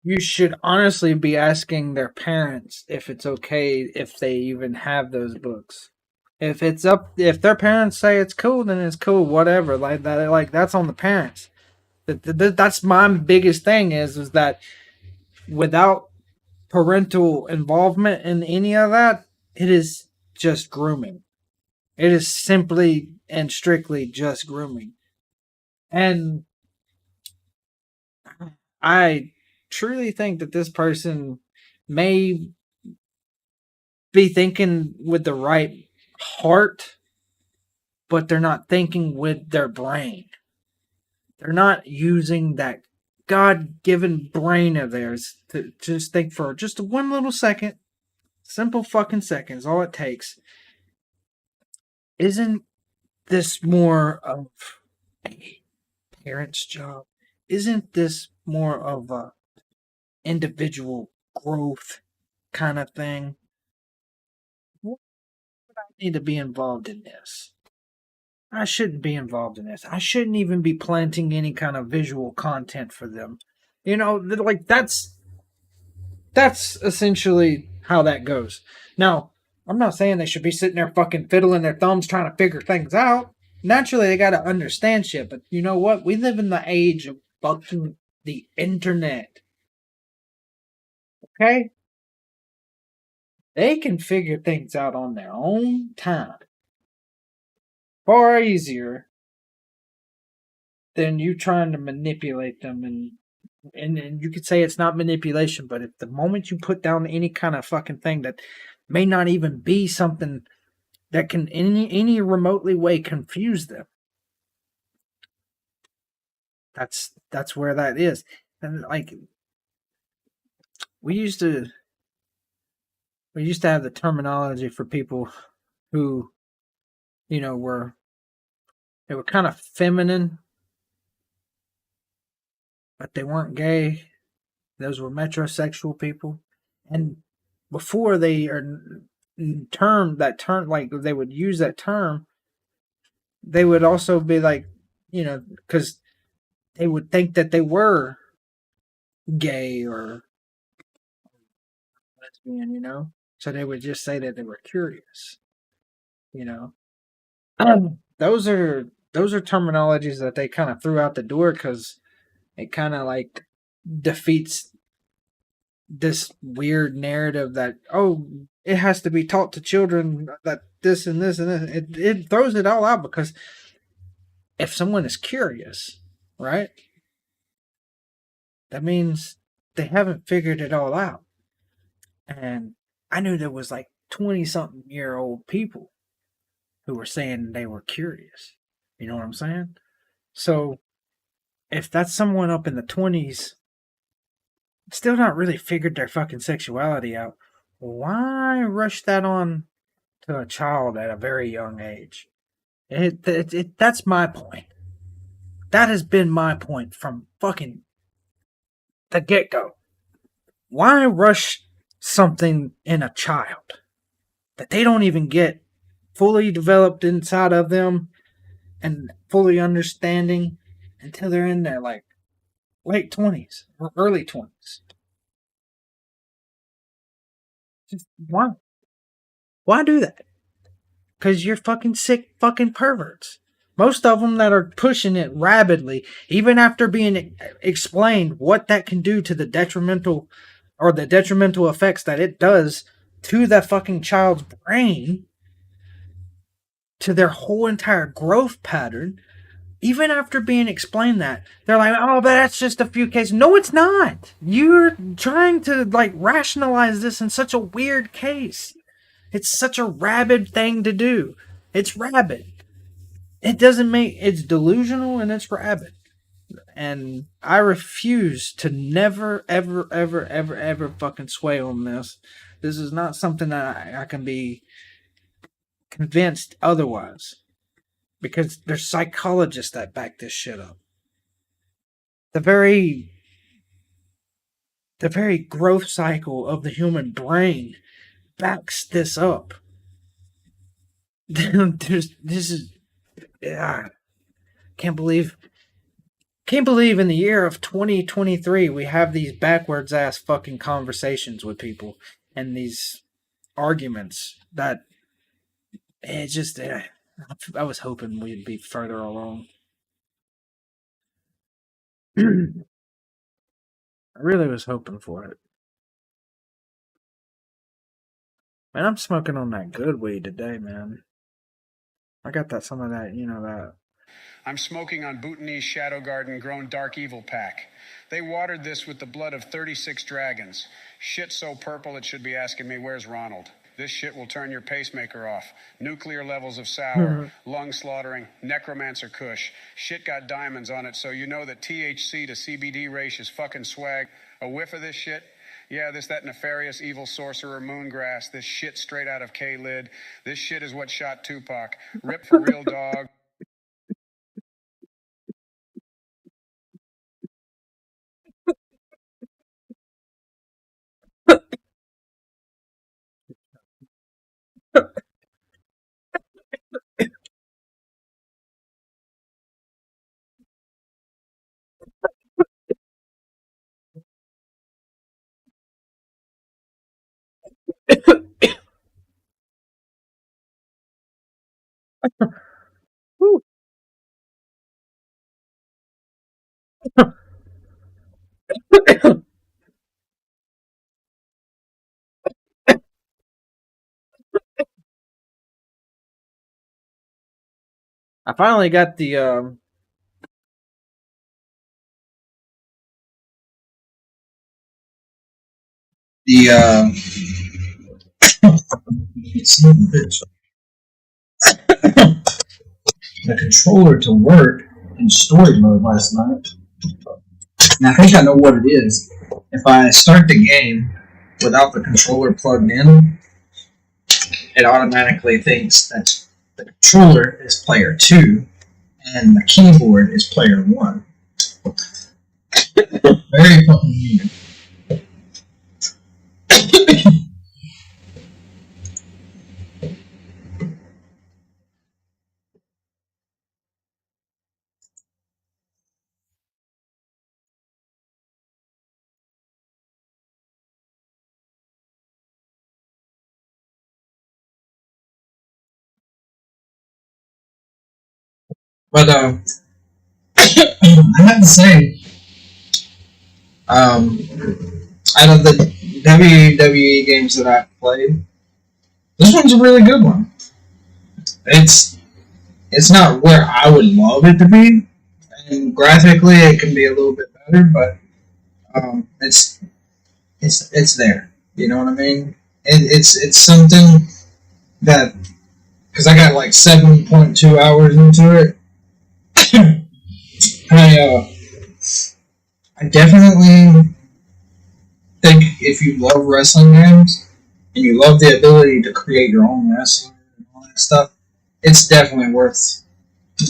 You should honestly be asking their parents if it's okay if they even have those books. If their parents say it's cool, then it's cool. Whatever, like that, like that's on the parents. That's my biggest thing is that without parental involvement in any of that, it is just grooming. It is simply and strictly just grooming, and I truly think that this person may be thinking with the right heart, but they're not thinking with their brain. They're not using that God-given brain of theirs to just think for just one little second, simple fucking seconds, all it takes. Isn't this more of a parent's job? Isn't this more of a individual growth kind of thing? What would I need to be involved in this? I shouldn't be involved in this. I shouldn't even be planting any kind of visual content for them. You know, like that's essentially how that goes. Now, I'm not saying they should be sitting there fucking fiddling their thumbs trying to figure things out. Naturally, they got to understand shit, but you know what? We live in the age of fucking the internet. Okay? They can figure things out on their own time. Far easier than you trying to manipulate them. And you could say it's not manipulation, but if the moment you put down any kind of fucking thing that may not even be something that can in any remotely way confuse them, that's where that is. And like we used to have the terminology for people who, you know, were kind of feminine, but they weren't gay. Those were metrosexual people. And before they are like they would use that term, they would also be like, you know, because they would think that they were gay or lesbian, you know. So they would just say that they were curious, you know. Those are terminologies that they kind of threw out the door because it kind of like defeats this weird narrative that, oh, it has to be taught to children that this and this and this. It throws it all out because if someone is curious, right, that means they haven't figured it all out. And I knew there was like 20-something-year-old people who were saying they were curious. You know what I'm saying? So if that's someone up in the 20s, still not really figured their fucking sexuality out, why rush that on to a child at a very young age? That's my point. That has been my point from fucking the get-go. Why rush something in a child that they don't even get fully developed inside of them and fully understanding until they're in their like late 20s or early 20s? Just why do that? Because you're fucking sick fucking perverts. Most of them that are pushing it rabidly, even after being explained what that can do to the detrimental effects that it does to that fucking child's brain, to their whole entire growth pattern. Even after being explained that, they're like, oh, but that's just a few cases. No, it's not. You're trying to, like, rationalize this in such a weird case. It's such a rabid thing to do. It's rabid. It doesn't make... It's delusional and it's rabid. And I refuse to never, ever, ever, ever, ever fucking sway on this. This is not something that I can be convinced otherwise. Because there's psychologists that back this shit up. The very growth cycle of the human brain backs this up. This is... Can't believe in the year of 2023 we have these backwards ass fucking conversations with people and these arguments that it just... I was hoping we'd be further along. I really was hoping for it. Man, I'm smoking on that good weed today, man. I got some of that, that. I'm smoking on Bhutanese Shadow Garden grown Dark Evil Pack. They watered this with the blood of 36 dragons. Shit so purple it should be asking me, where's Ronald? This shit will turn your pacemaker off. Nuclear levels of sour, lung slaughtering, necromancer kush. Shit got diamonds on it, so you know that THC to CBD ratio is fucking swag. A whiff of this shit? Yeah, that nefarious evil sorcerer Moongrass. This shit straight out of K-Lid. This shit is what shot Tupac. Rip for real, dog. I finally got the controller to work in story mode last night. And I think I know what it is. If I start the game without the controller plugged in, it automatically thinks that the controller is player 2 and the keyboard is player 1. Very fucking weird. But I have to say, out of the WWE games that I've played, this one's a really good one. It's not where I would love it to be, and graphically it can be a little bit better, but it's there. You know what I mean? It's something that, because I got like 7.2 hours into it. I definitely think if you love wrestling games and you love the ability to create your own wrestling and all that stuff, it's definitely worth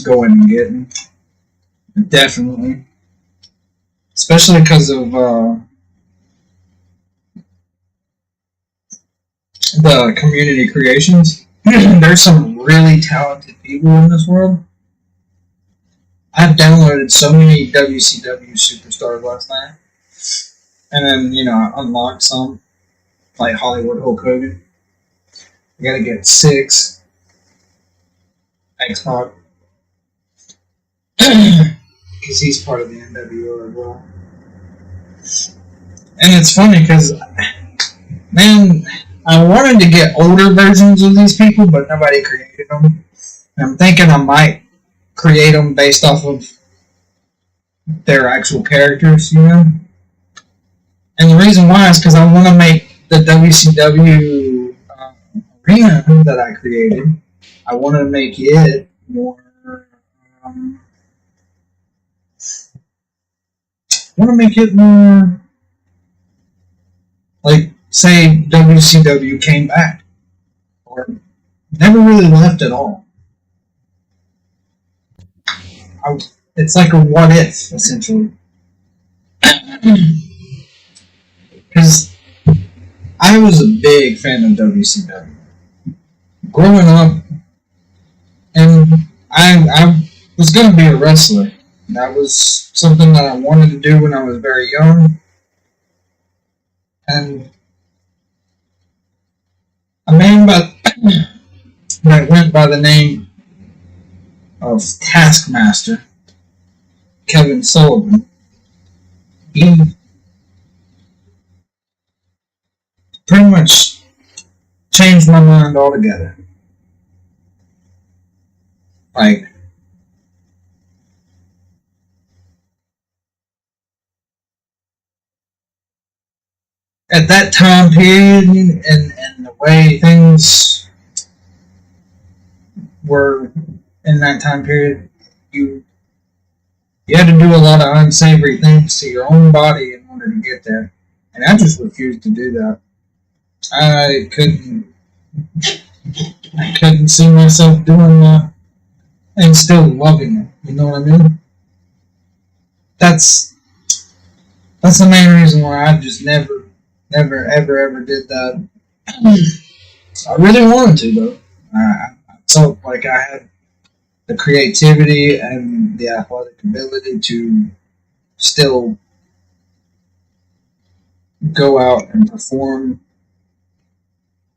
going and getting. Definitely. Especially because of the community creations. There's some really talented people in this world. I've downloaded so many WCW superstars last night. And then, I unlocked some, like Hollywood Hulk Hogan. I gotta get 6. X-Pac. because he's part of the NWO as well. And it's funny because, man, I wanted to get older versions of these people, but nobody created them. And I'm thinking I might create them based off of their actual characters, you know? And the reason why is because I want to make the WCW arena that I created, I want to make it more, like, say WCW came back, or never really left at all. It's like a what if, essentially. Because I was a big fan of WCW. Growing up, and I was going to be a wrestler. That was something that I wanted to do when I was very young. And a man that went by the name of Taskmaster, Kevin Sullivan, he pretty much changed my mind altogether. Like, at that time period and the way things were in that time period, you had to do a lot of unsavory things to your own body in order to get there. And I just refused to do that. I couldn't see myself doing that and still loving it. You know what I mean? That's the main reason why I just never, ever did that. I really wanted to, though. I felt like I had the creativity and the athletic ability to still go out and perform,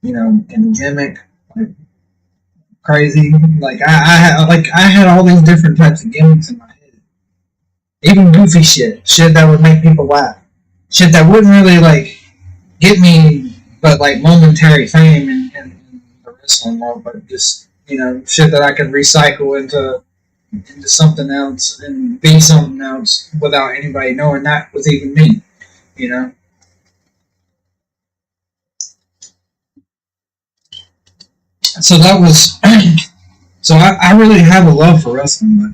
you know, and gimmick like crazy. Like I had all these different types of gimmicks in my head. Even goofy shit that would make people laugh, shit that wouldn't really like get me, but like momentary fame in the wrestling world, but just, you know, shit that I could recycle into something else and be something else without anybody knowing that was even me, you know. So that was, so I really have a love for wrestling, but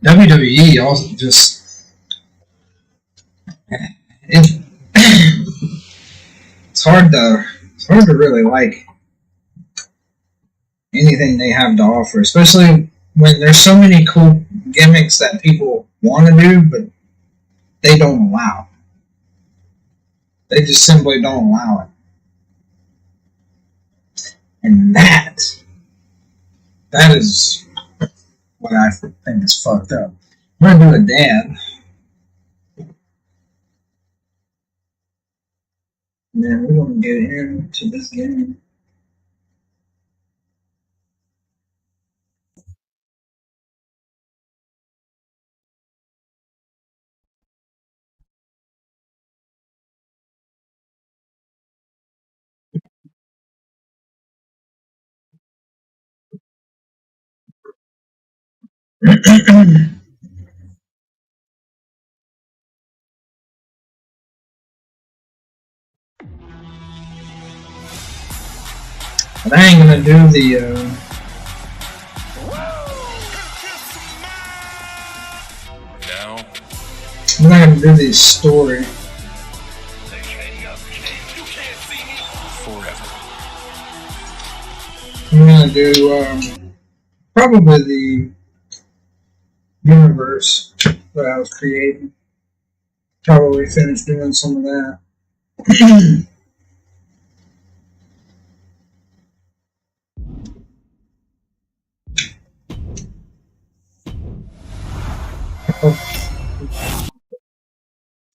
WWE also just, it's hard to really like anything they have to offer, especially when there's so many cool gimmicks that people want to do, but they don't allow. They just simply don't allow it. And that is what I think is fucked up. I'm gonna do a dab. And then we're gonna get into this game. But I ain't gonna do the I'm not gonna do the story. I'm gonna do probably the universe that I was creating. Probably finish doing some of that.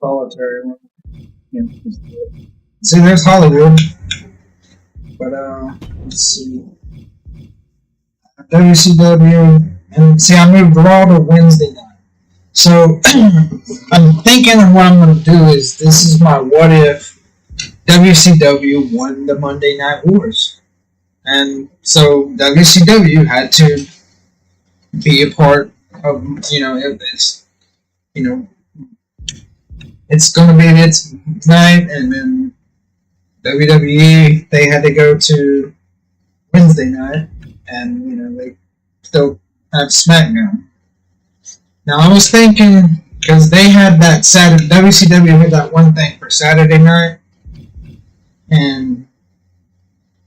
Solitary one. Yeah. See, there's Hollywood. But let's see. WCW, And see, I moved Raw to Wednesday night. So I'm thinking of what I'm going to do is this is my what if WCW won the Monday Night Wars. And so WCW had to be a part of, it's going to be its night, and then WWE, they had to go to Wednesday night, and, they still have SmackDown. Now, I was thinking, because they had that Saturday, WCW had that one thing for Saturday night, and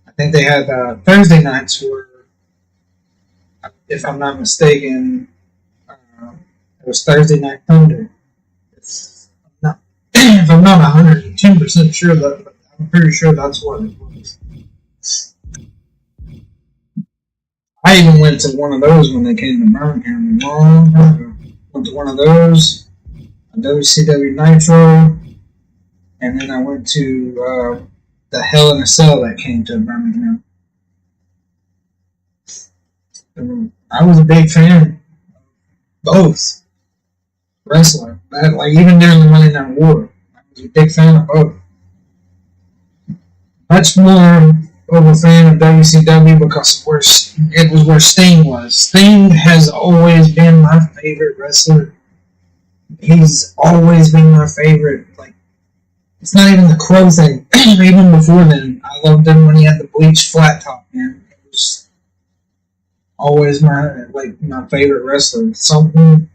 I think they had Thursday nights were, if I'm not mistaken, it was Thursday Night Thunder. If I'm not 110% sure, but I'm pretty sure that's what it was. I even went to one of those when they came to Birmingham a long time ago. Went to one of those, WCW Nitro, and then I went to the Hell in a Cell that came to Birmingham. I was a big fan of both wrestling. Like even during the Monday Night War, I was a big fan of both. Much more of a fan of WCW because it was where Sting was. Sting has always been my favorite wrestler. He's always been my favorite. Like, it's not even the Crow thing. Even before then, I loved him when he had the bleached flat top, man. It was always my favorite wrestler. Something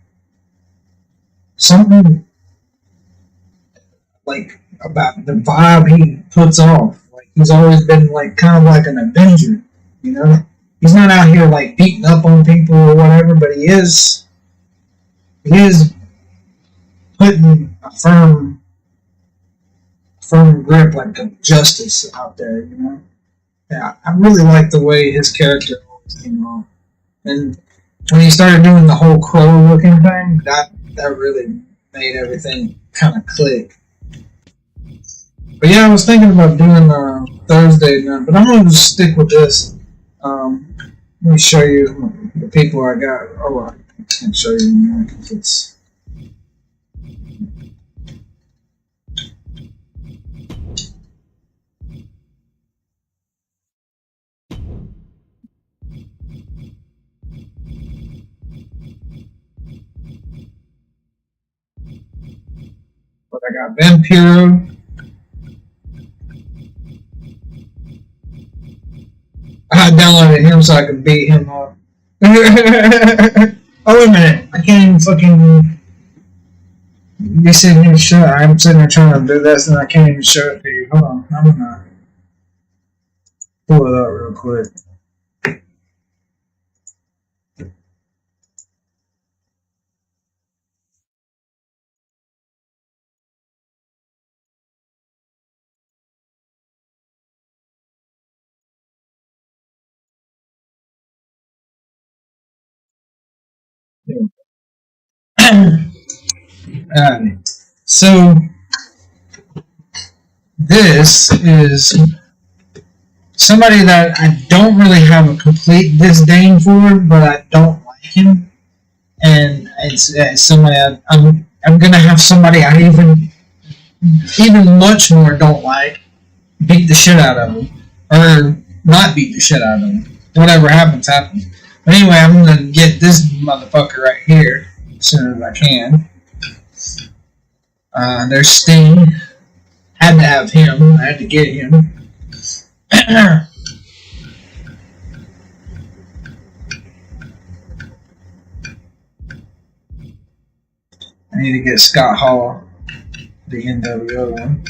like about the vibe he puts off. Like, he's always been like kind of like an Avenger, you know. He's not out here like beating up on people or whatever, but he is putting a firm grip, like of justice out there, you know. Yeah, I really like the way his character always came off, and when he started doing the whole crow looking thing, that really made everything kind of click. But yeah, I was thinking about doing Thursday night, but I'm going to just stick with this. Let me show you the people I got. Oh, I can't show you anymore because it's... But I got Vampiro. I downloaded him so I could beat him up. Oh, wait a minute. I can't even fucking... You sitting here show it. I'm sitting here trying to do this and I can't even show it to you. Hold on. I'm gonna pull it up real quick. So this is somebody that I don't really have a complete disdain for, but I don't like him, and it's somebody I'm gonna have somebody I even much more don't like beat the shit out of him, or not beat the shit out of him. Whatever happens, happens. But anyway, I'm gonna get this motherfucker right here as soon as I can. There's Sting. Had to have him. I had to get him. I need to get Scott Hall, the NWO one.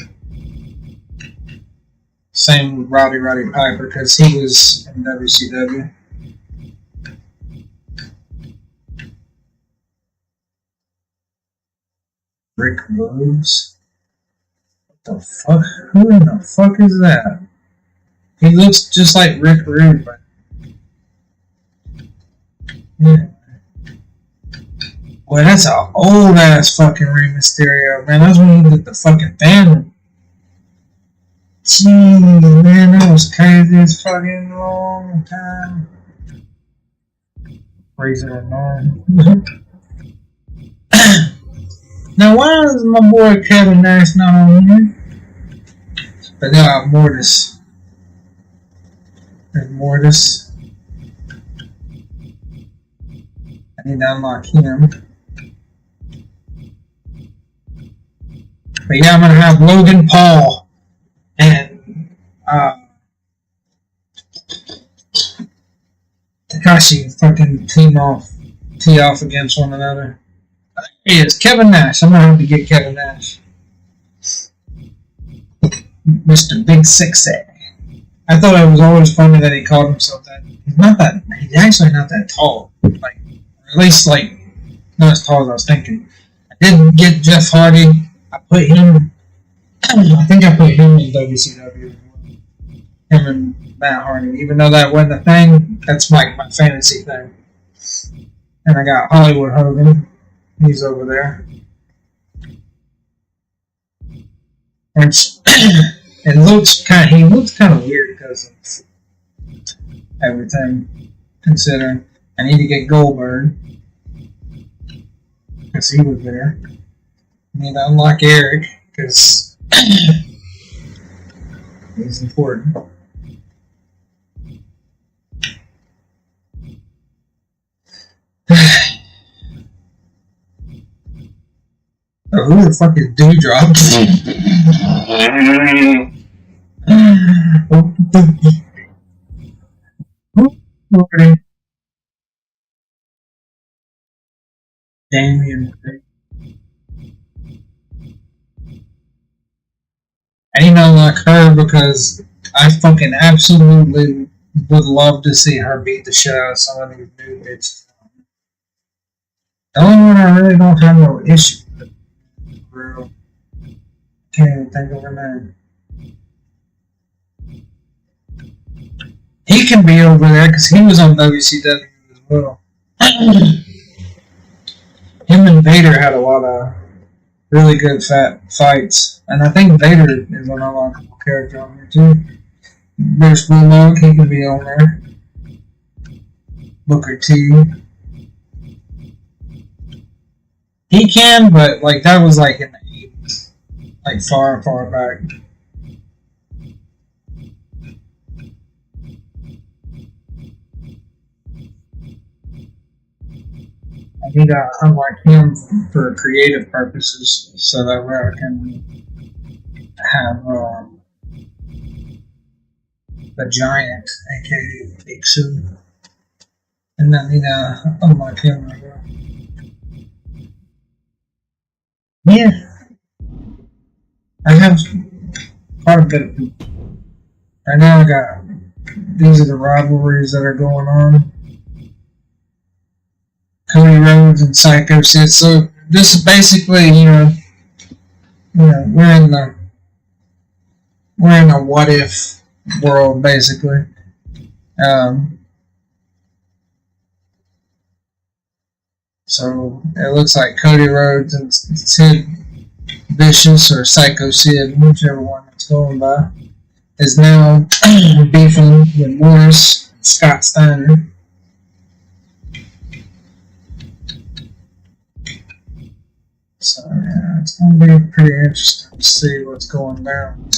Same with Roddy Piper because he was in WCW. Rick Rhodes? What the fuck? Who in the fuck is that? He looks just like Rick Rude, but... Yeah. Boy, that's an old ass fucking Rey Mysterio, man. That's when he did the fucking family. Jeez, man, that was crazy as fucking long time. Razor and Norm. Now, why is my boy Kevin Nash not on here? But there are Mortis. There's Mortis. I need to unlock him. But yeah, I'm gonna have Logan Paul and Takashi fucking tee off against one another. It's Kevin Nash. I'm gonna have to get Kevin Nash. Mr. Big Sexy. I thought it was always funny that he called himself that. He's actually not that tall. Like, or at least like not as tall as I was thinking. I did get Jeff Hardy. I think I put him in WCW. Him and Matt Hardy. Even though that wasn't a thing, that's like my fantasy thing. And I got Hollywood Hogan. He's over there. And he looks kind of weird because of everything. Considering I need to get Goldberg because he was there. I need to unlock Eric because he's important. Oh, who the fuck is Dewdrop? Damien. I need to unlock her because I fucking absolutely would love to see her beat the shit out of some of these new bitches. The only one I really don't have no issue with. Bro. Can't even think of her name. He can be over there because he was on WCW as well. Him and Vader had a lot of really good fights. And I think Vader is an unlockable character on here too. There's Bulldog, he can be on there. Booker T. He can, but like that was like in the 80s. Like far, far back. I need to unlock him for creative purposes so that way I can have the Giant, aka Ixu. And then I need to unlock him as well. Yeah. I have quite a bit of people. Right now these are the rivalries that are going on. Cody Rhodes and Psycho Sid. So this is basically, we're in a what if world basically. So it looks like Cody Rhodes and Sid Vicious or Psycho Sid, whichever one it's going by, is now beefing with Morris and Scott Steiner. So yeah, it's going to be pretty interesting to see what's going down.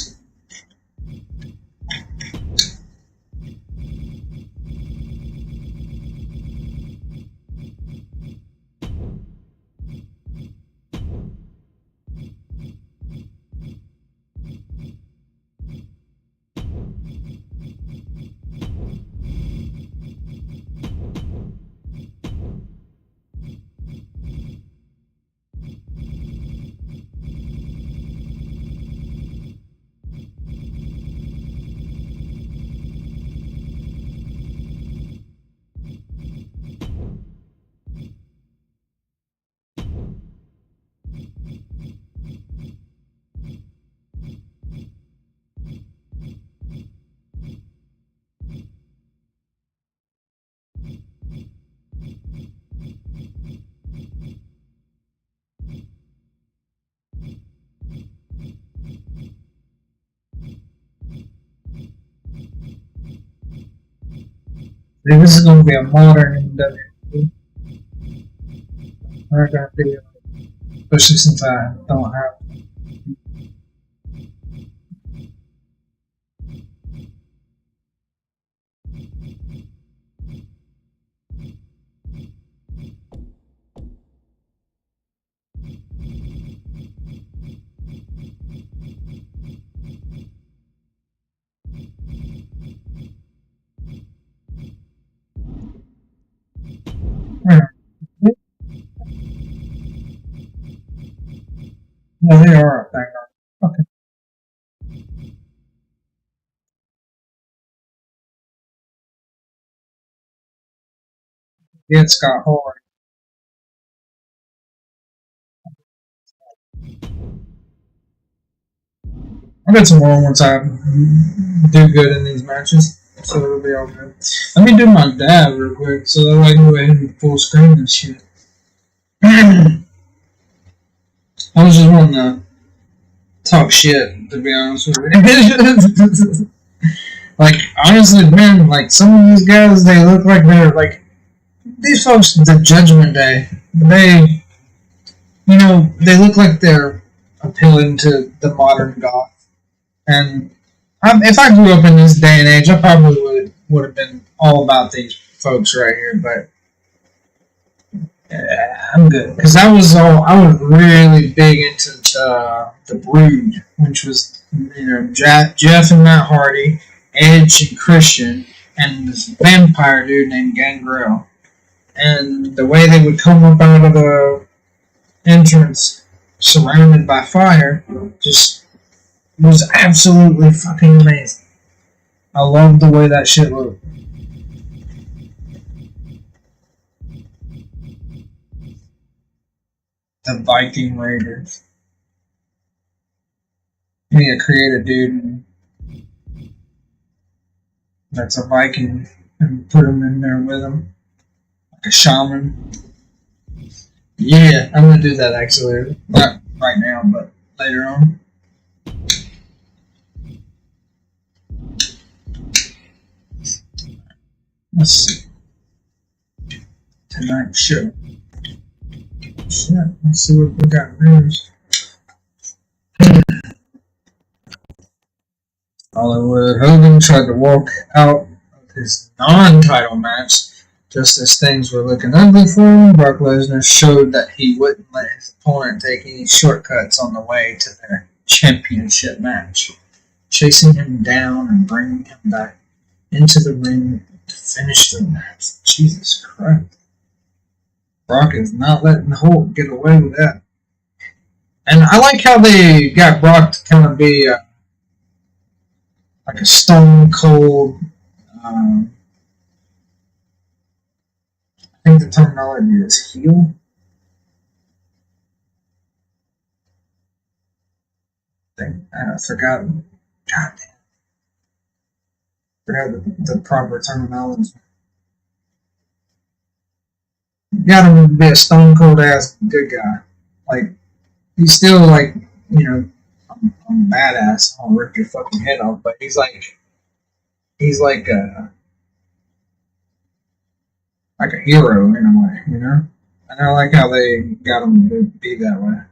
This is going to be a modern WWE. not gonna be, especially since I don't have. No, they are a thing. Okay. Yeah, it's got hard. I'll get some more once I do good in these matches, so it'll be all good. Let me do my dab real quick so that I can go ahead and full screen this shit. I was just wanting to talk shit, to be honest with you. Like, honestly, man, like, some of these guys, they look like they're, like, these folks, the Judgment Day, they, you know, they look like they're appealing to the modern goth. And if I grew up in this day and age, I probably would have been all about these folks right here, but I'm good. Because I was really big into the Brood, which was, you know, Jeff and Matt Hardy, Edge and Christian, and this vampire dude named Gangrel. And the way they would come up out of the entrance, surrounded by fire, just was absolutely fucking amazing. I loved the way that shit looked. The Viking Raiders. You need to create a dude that's a Viking and put him in there with him. Like a shaman. Yeah, I'm gonna do that actually. Not right now, but later on. Let's see. Tonight's show. Shit, let's see what we got news. Hollywood Hogan tried to walk out of his non-title match just as things were looking ugly for him. Brock Lesnar showed that he wouldn't let his opponent take any shortcuts on the way to their championship match, chasing him down and bringing him back into the ring to finish the match. Jesus Christ. Brock is not letting Hulk get away with that. And I like how they got Brock to kind of be like a stone cold, I think the terminology is heel. I forgot. God damn. Forgot the proper terminology. Got him to be a stone cold ass good guy. Like, he's still like, you know, I'm badass. I'll rip your fucking head off. But he's like a hero in a way, you know. And I like how they got him to be that way.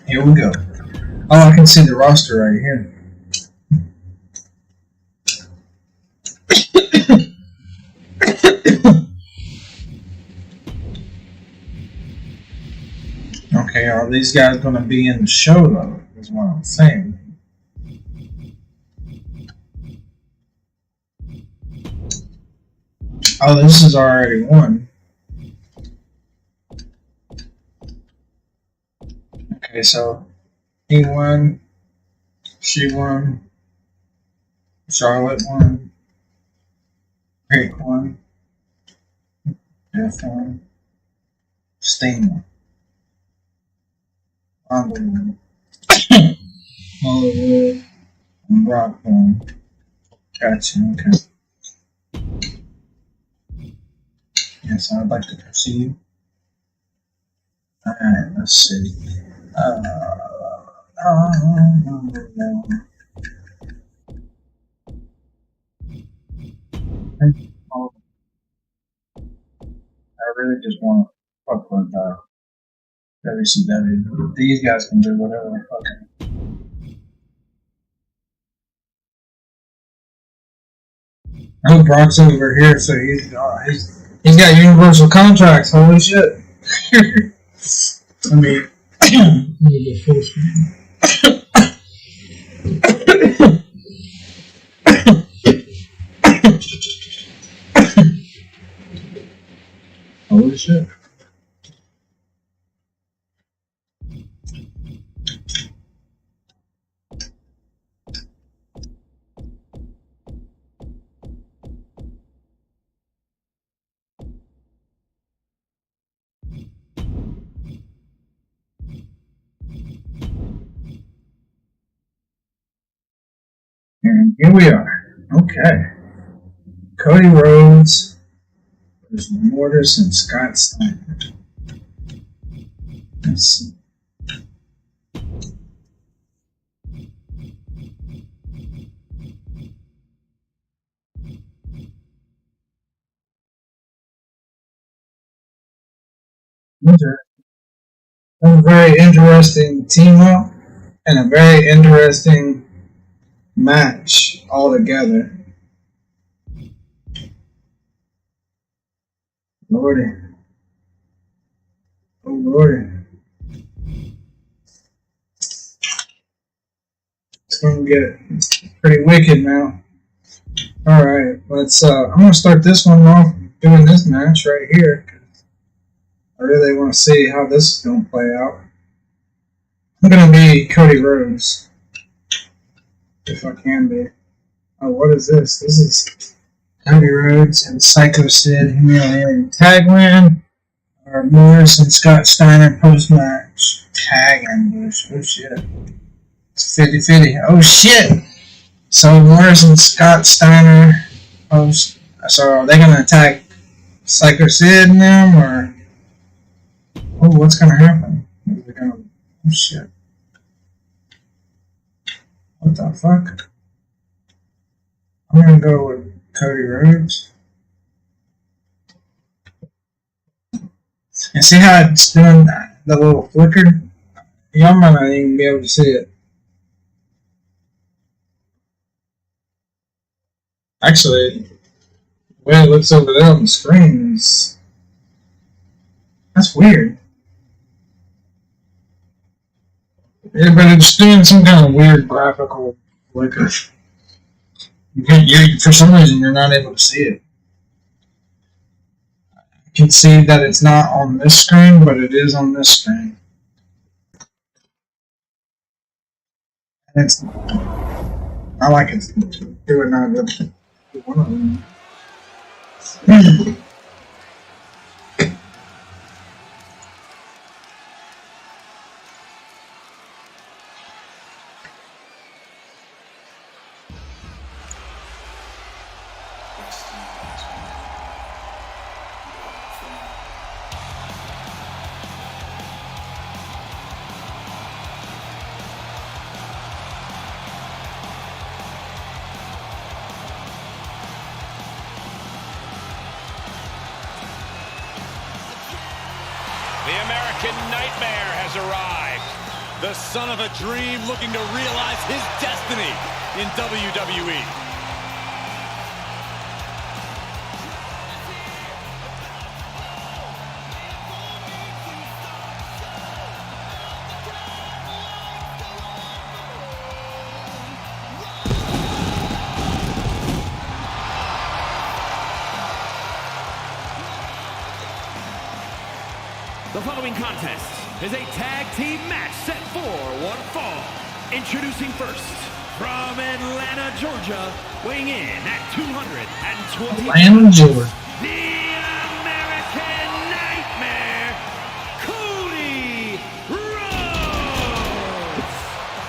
Here we go. Oh, I can see the roster right here. Okay, are these guys going to be in the show, though, is what I'm saying. Oh, this is already one. Okay, so he won, she won, Charlotte won, Rick won, Jeff won, Sting won, Ronda won, Hollywood, and Brock won. Gotcha, okay. Yes, I'd like to proceed. Alright, let's see. I really just want to fuck with WCW. These guys can do whatever they fucking. I know Brock's over here, so he's got universal contracts. Holy shit! I mean, holy shit! And here we are. Okay. Cody Rhodes versus Mortis and Scott Steiner. Let's see. A very interesting team up and a very interesting match altogether. Lordy. Oh Lordy. It's gonna get pretty wicked now. Alright, let's I'm gonna start this one off doing this match right here. I really want to see how this is gonna play out. I'm gonna be Cody Rhodes. If I can be. Oh, what is this? This is Cody Rhodes and Psycho Sid humiliating tag win. Or Morris and Scott Steiner post-match tag ambush. Oh shit. It's 50-50. Oh shit! So Morris and Scott Steiner post. So are they gonna attack Psycho Sid and them, or oh, what's gonna happen? Is it gonna? Oh shit! What the fuck? I'm gonna go with Cody Rhodes. And see how it's doing that little flicker? Y'all might not even be able to see it. Actually, the way it looks over there on the screen is... that's weird. Yeah, but it's doing some kind of weird graphical flicker. For some reason, you're not able to see it. I can see that it's not on this screen, but it is on this screen. And it's... I like it. Do it now. One of them. The American Nightmare has arrived. The son of a dream looking to realize his destiny in WWE. following contest is a tag team match set for one fall. Introducing first, from Atlanta, Georgia, weighing in at 220 Atlanta, Georgia. the American Nightmare, Cody Rhodes.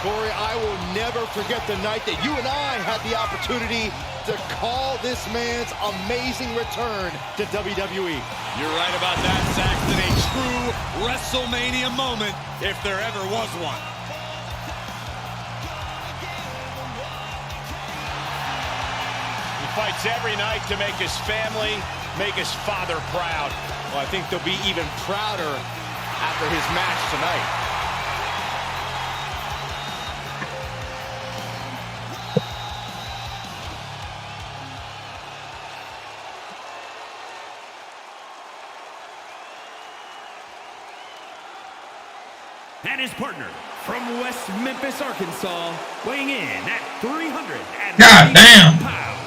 Corey, I will never forget the night that you and I had the opportunity to call this man's amazing return to WWE. You're right about that, Saxton. A true WrestleMania moment, if there ever was one. He fights every night to make his family, make his father proud. Well, I think they'll be even prouder after his match tonight. And his partner from West Memphis, Arkansas, weighing in at 300 God damn. pounds,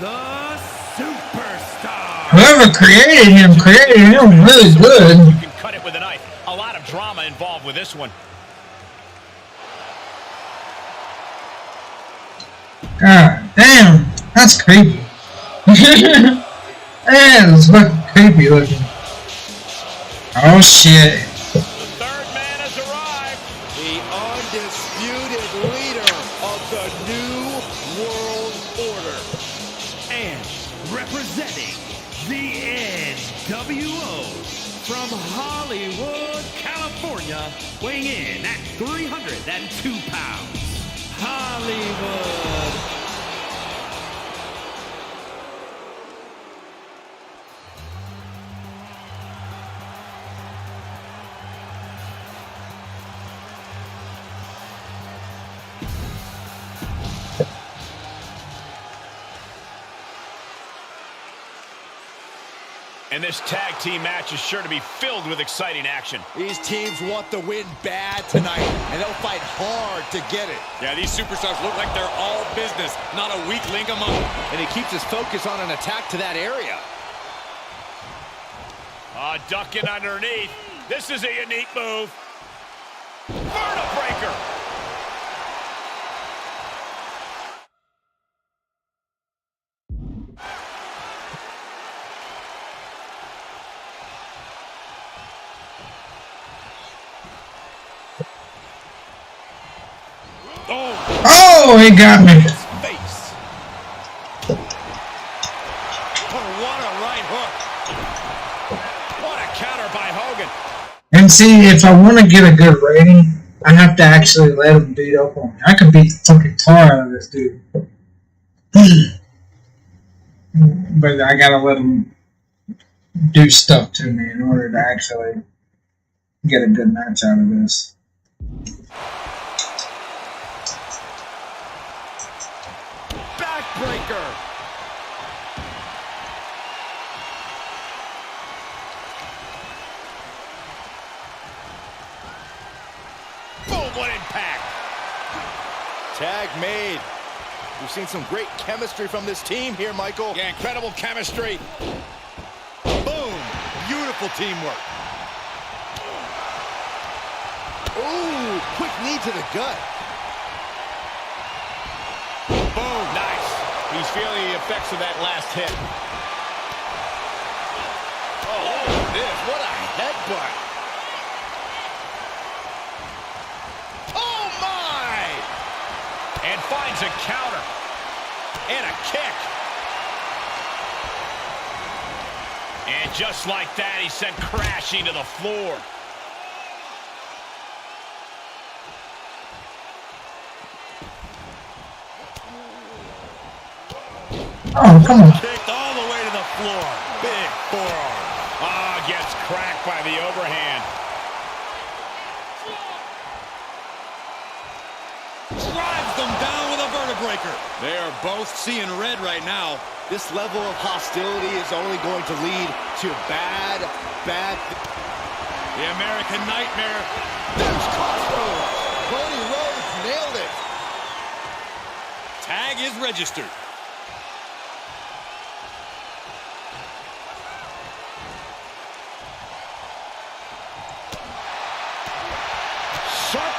the Superstar. Whoever created him really good. You can cut it with a knife. A lot of drama involved with this one. God damn. That's creepy. Man, it's fucking creepy looking. Oh shit. Representing the NWO from Hollywood, California, weighing in at 302 pounds, Hollywood. And this tag team match is sure to be filled with exciting action. These teams want the win bad tonight, and they'll fight hard to get it. Yeah, these superstars look like they're all business, not a weak link among them. And he keeps his focus on an attack to that area. Ducking underneath. This is a unique move. Vertebreaker. Oh, he got me. Face. Oh, what a right hook. What a counter by Hogan. And see, if I want to get a good rating, I have to actually let him beat up on me. I could beat the fucking tar out of this dude. But I gotta let him do stuff to me in order to actually get a good match out of this. Backbreaker. Boom, what impact. Tag made. We've seen some great chemistry from this team here, Michael. Yeah, incredible chemistry. Boom. Beautiful teamwork. Ooh, quick knee to the gut. Boom, nice. He's feeling the effects of that last hit. Oh, this, what a headbutt. Oh, my! And finds a counter. And a kick. And just like that, he's sent crashing to the floor. Oh, come on. Kicked all the way to the floor. Big forearm. Ah, gets cracked by the overhand. Drives them down with a vertebreaker. They are both seeing red right now. This level of hostility is only going to lead to bad. The American Nightmare. There's crossroads. Cody Rhodes nailed it. Tag is registered.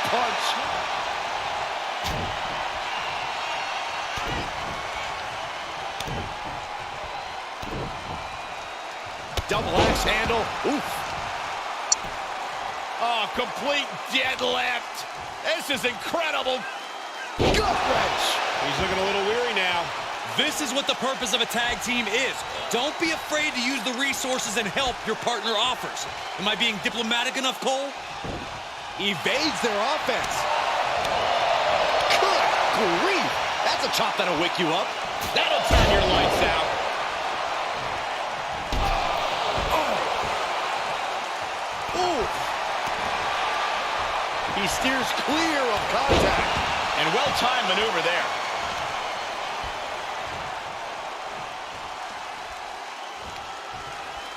punch. Double axe handle. Oof. Oh, complete deadlift. This is incredible. Gut wrench. He's looking a little weary now. This is what the purpose of a tag team is. Don't be afraid to use the resources and help your partner offers. Am I being diplomatic enough, Cole? Evades their offense. Good grief. That's a chop that'll wake you up. That'll turn your lights out. He steers clear of contact. And well-timed maneuver there.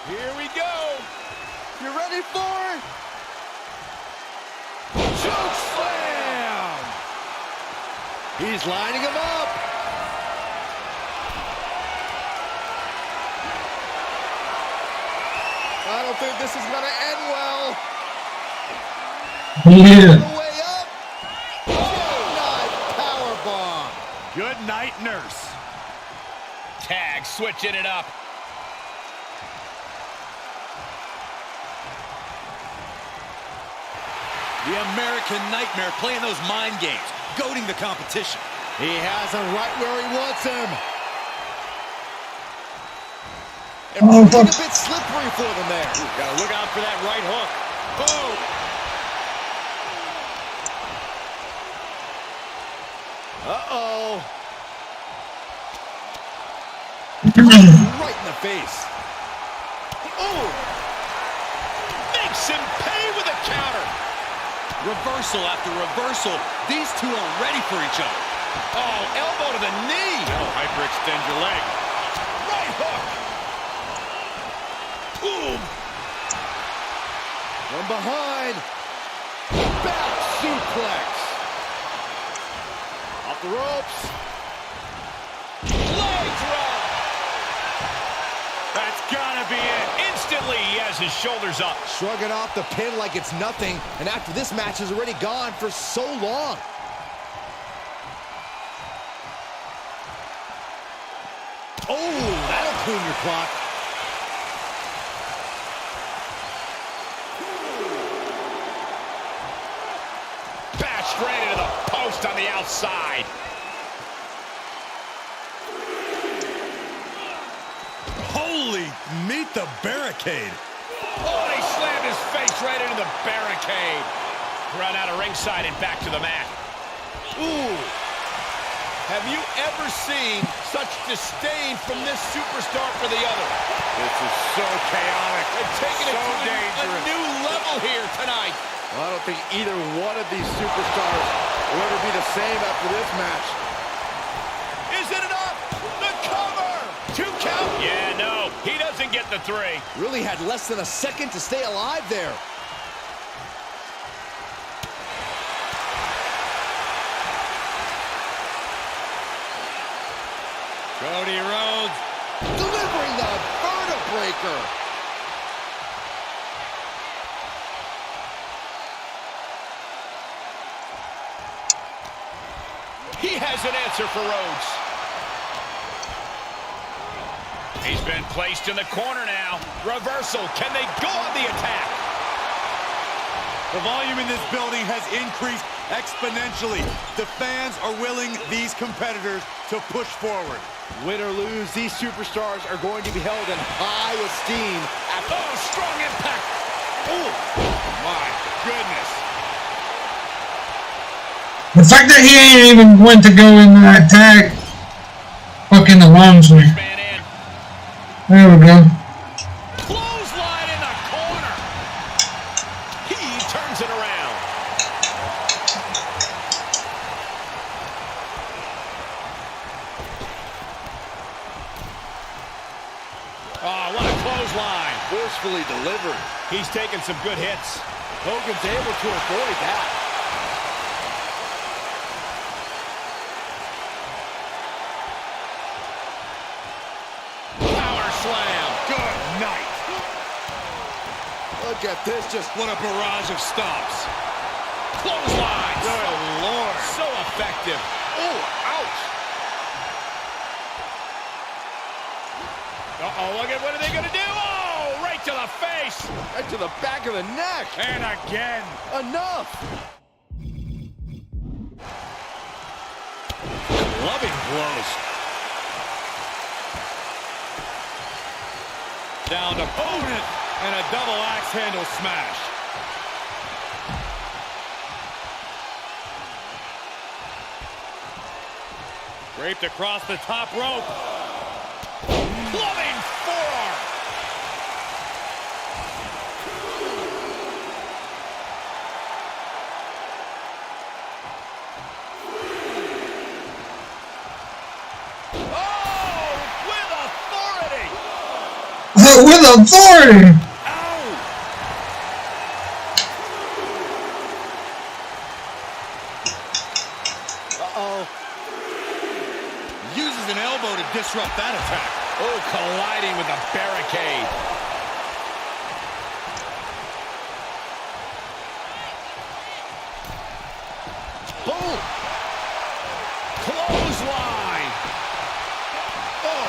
Here we go. You ready for it? Choke slam! He's lining him up. I don't think this is going to end well. Yeah. Way up. Power bomb. Good night, nurse. Tag, switching it up. The American Nightmare playing those mind games, goading the competition. He has him right where he wants him. And a bit slippery for them there. Gotta look out for that right hook. Boom! Uh-oh. Right in the face. Oh! Makes him pay with a counter. Reversal after reversal. These two are ready for each other. Oh, elbow to the knee. That'll hyperextend your leg. Right hook. Boom. From behind. Back suplex. Off the ropes. Leg drop. That's gotta be it. Instantly, he has his shoulders up. Shrugging off the pin like it's nothing. And after this match is already gone for so long. Oh, that'll clean your clock. Bashed right into the post on the outside. Holy, meet the barricade. Oh, he slammed his face right into the barricade. Run out of ringside and back to the mat. Ooh. Have you ever seen such disdain from this superstar for the other? This is so chaotic. They're taking it to a new level here tonight. Well, I don't think either one of these superstars will ever be the same after this match. Is it enough? The cover! 2 count? Yeah, no. He doesn't get the 3. Really had less than a second to stay alive there. Cody Rhodes delivering the vertebreaker. He has an answer for Rhodes. He's been placed in the corner now. Reversal. Can they go on the attack? The volume in this building has increased exponentially. The fans are willing these competitors to push forward. Win or lose, these superstars are going to be held in high esteem. Oh, strong impact. Oh, my goodness. The fact that he ain't even going to go in that tag fucking alarms me. There we go. Clothesline in the corner. He turns it around. Oh, what a clothesline. Forcefully delivered. He's taking some good hits. Hogan's able to avoid that. Look at this, just what a barrage of stomps. Clothesline. Good Lord. So effective. Oh, ouch. Uh-oh, look at what are they going to do? Oh, right to the face. Right to the back of the neck. And again. Enough. Loving blows. Down to opponent. And a double axe handle smash. Draped across the top rope. Loving forearm. Oh, with authority. With authority! Uh-oh. Uses an elbow to disrupt that attack. Oh, colliding with a barricade. Boom. Clothesline. Oh.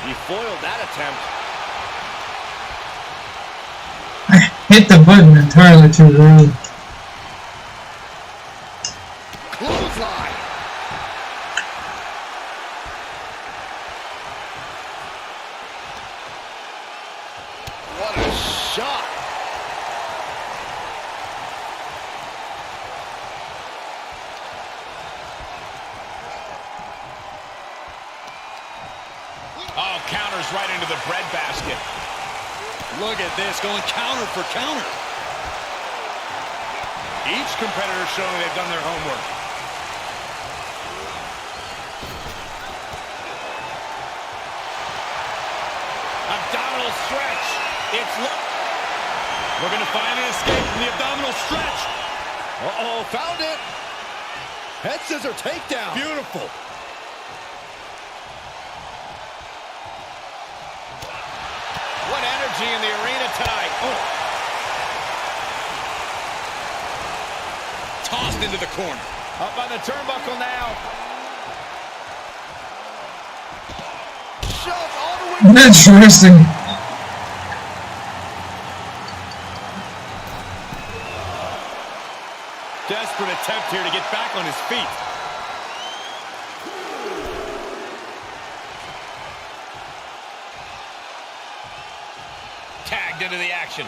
He foiled that attempt. Hit the button entirely too early. Clothesline. What a shot. Oh, counters right into the breadbasket. Look at this, going counter for counter. Each competitor showing they've done their homework. Abdominal stretch. Looking to find an escape from the abdominal stretch. Uh-oh, found it. Head scissor takedown. Beautiful. What energy in the arena tonight. Oh. Tossed into the corner. Up on the turnbuckle now. Shove all the way. Interesting. Desperate attempt here to get back on his feet. Tagged into the action.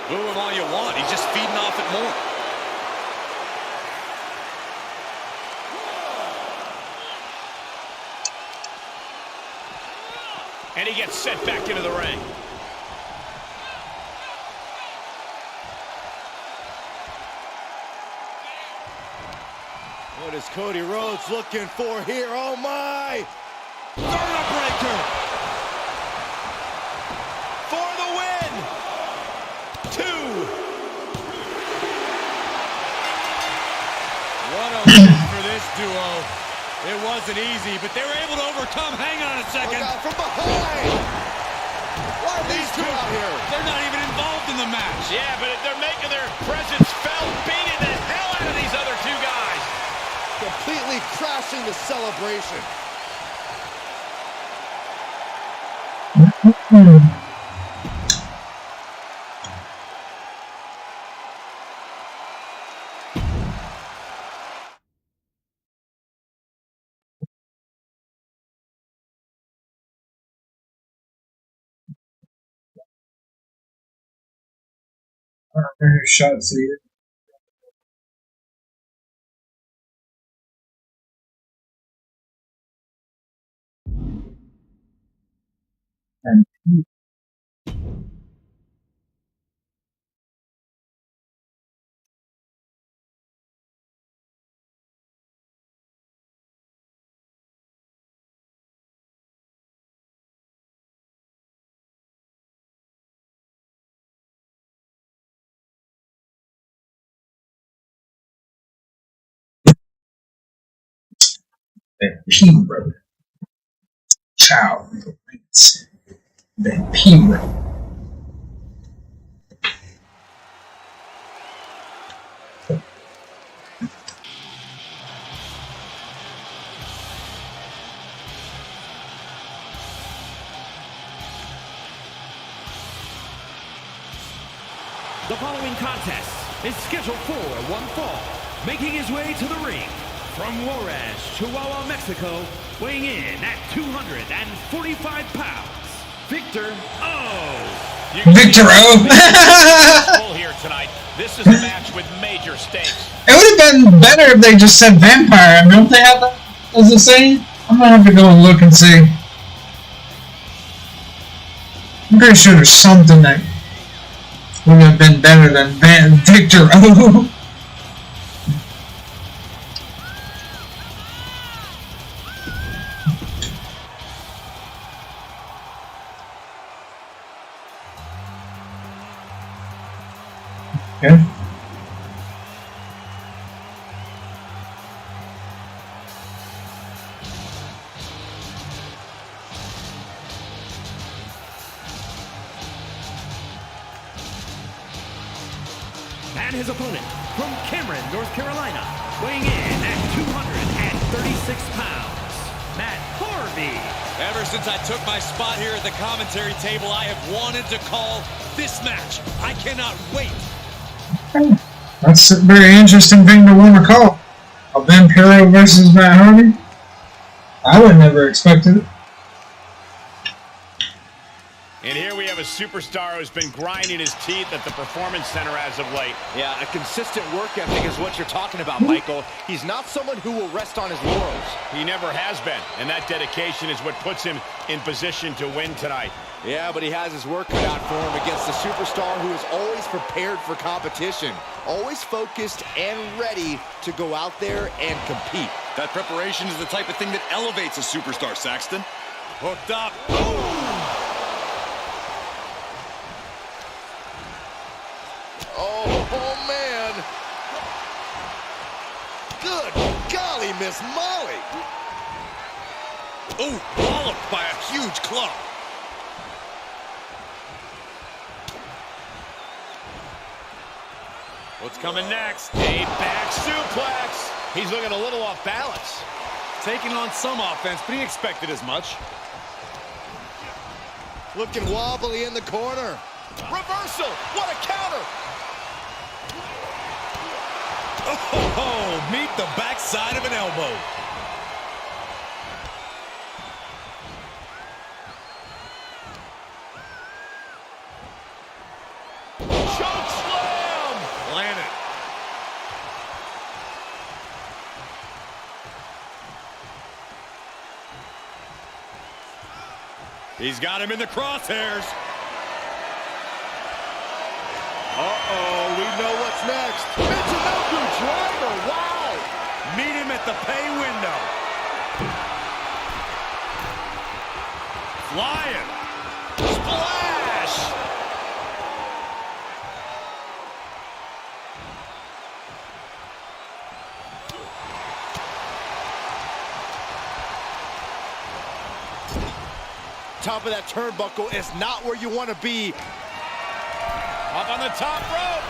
Boo him all you want. He's just feeding off it more. And he gets set back into the ring. What is Cody Rhodes looking for here? Oh my! Breaker for the win. 2. What a win for this duo. It wasn't easy, but they were able to overcome. Hang on a second. Look out from behind. Why are these two out here? They're not even involved in the match. Yeah, but they're making their presence felt, beating the hell out of these other two guys. Completely crashing the celebration. Shot seated. And Vampiro. Ciao. Vampiro. The following contest is scheduled for one fall. Making his way to the ring from Juarez, Chihuahua, Mexico, weighing in at 245 pounds, Victor O. Victor O. Full here tonight. This is a match with major stakes. It would have been better if they just said vampire. I mean, don't they have that as a saying? I'm gonna have to go and look and see. I'm pretty sure there's something that would have been better than Victor O. Okay. And his opponent from Cameron, North Carolina, weighing in at 236 pounds, Matt Harvey. Ever since I took my spot here at the commentary table, I have wanted to call this match. I cannot wait. That's a very interesting thing to want to call. A Vampiro versus Matt Harvey? I would never expected it. And here we have a superstar who's been grinding his teeth at the Performance Center as of late. Yeah, a consistent work ethic is what you're talking about, Michael. He's not someone who will rest on his laurels. He never has been, and that dedication is what puts him in position to win tonight. Yeah, but he has his work cut out for him against a superstar who is always prepared for competition, always focused and ready to go out there and compete. That preparation is the type of thing that elevates a superstar, Saxton. Hooked up. Oh, man. Good golly, Miss Molly. Oh, walloped by a huge club. What's coming next? A back suplex. He's looking a little off balance. Taking on some offense, but he expected as much. Looking wobbly in the corner. Reversal. What a counter. Oh, meet the backside of an elbow. Choke slam. Landed. He's got him in the crosshairs. Uh-oh, we know what's next. eNoUgH driver, wow! Meet him at the pay window. Flying. Splash! Top of that turnbuckle is not where you want to be. Up on the top rope.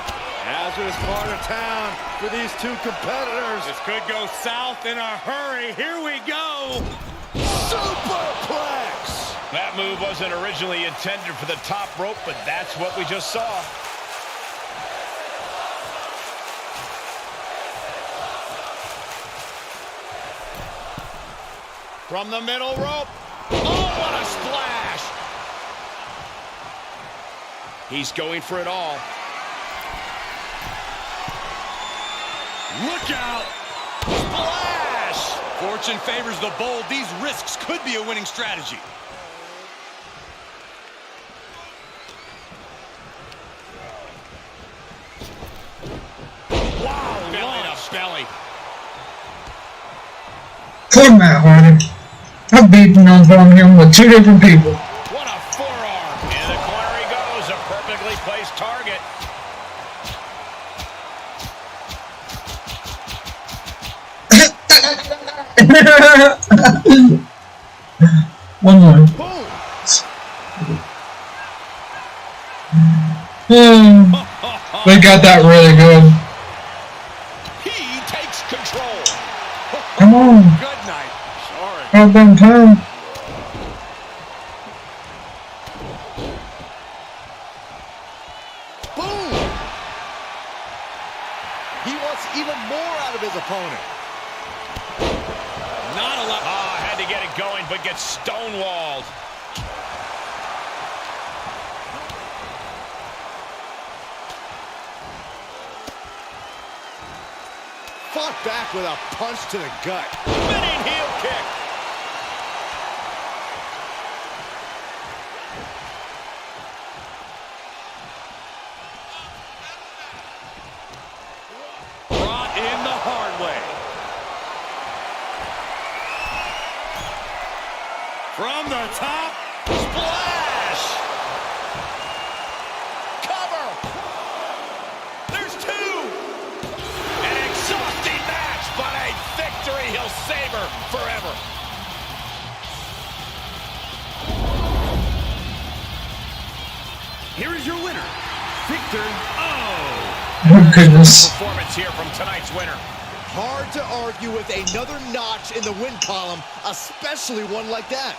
Hazardous part of town for these two competitors. This could go south in a hurry. Here we go. Superplex. That move wasn't originally intended for the top rope, but that's what we just saw. From the middle rope. Oh, what a splash. He's going for it all. Look out! Splash! Fortune favors the bold. These risks could be a winning strategy. Wow, belly to belly. Poor Matt Hardy. I've beaten on him with two different people. What a forearm. In the corner he goes. A perfectly placed target. One more. They got that really good. He takes control. Come on. Good night. Sorry. Goddamn time. Boom! He wants even more out of his opponent. Not a lot. Ah, had to get it going, but gets stonewalled. Fought back with a punch to the gut. Spinning heel kick. Brought in the hard way. From the top, splash! Cover! There's two! An exhausting match, but a victory he'll savor forever. Here is your winner, Victor O. Oh goodness. Performance here from tonight's winner. Hard to argue with another notch in the win column, especially one like that.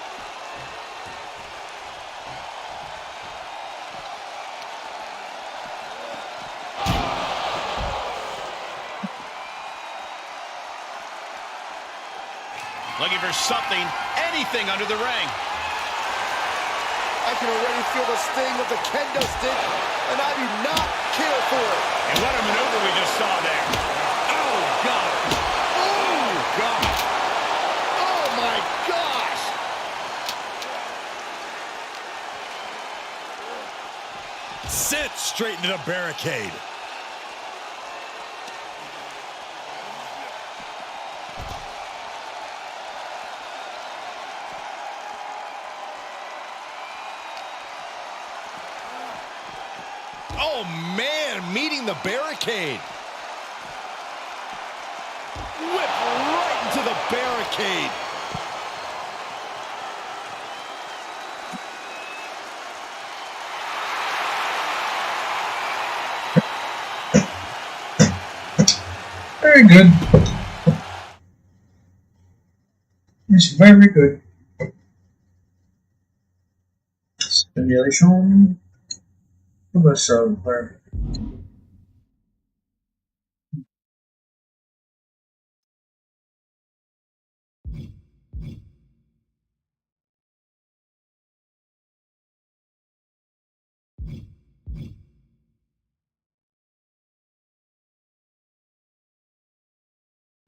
Looking for something, anything under the ring. I can already feel the sting of the kendo stick, and I do not care for it. And what a maneuver we just saw there. Oh, God. Oh, God. Oh, my gosh. Sit straight into the barricade. Oh, man, meeting the barricade. Whip right into the barricade. Very good. It's very good. Stimulation. Let's start there.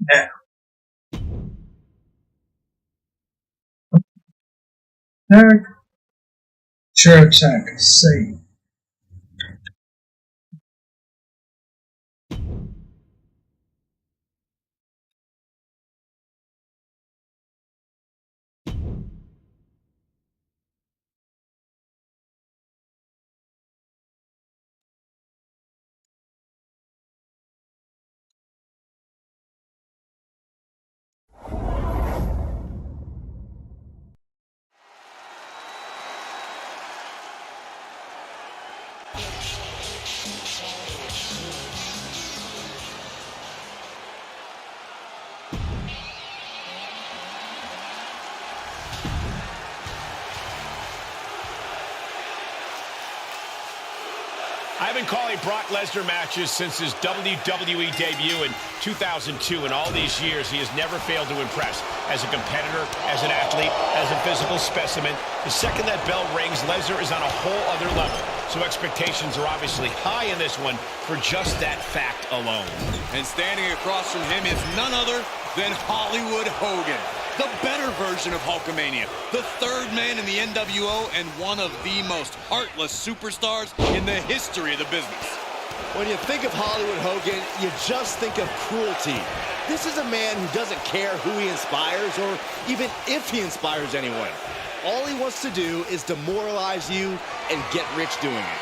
Now. Attack. Sure attack. Save. I've been calling Brock Lesnar matches since his WWE debut in 2002, and all these years he has never failed to impress. As a competitor, as an athlete, as a physical specimen, the second that bell rings, Lesnar is on a whole other level. So expectations are obviously high in this one for just that fact alone. And standing across from him is none other than Hollywood Hogan, the better version of Hulkamania, the third man in the NWO and one of the most heartless superstars in the history of the business. When you think of Hollywood Hogan, you just think of cruelty. This is a man who doesn't care who he inspires or even if he inspires anyone. All he wants to do is demoralize you and get rich doing it.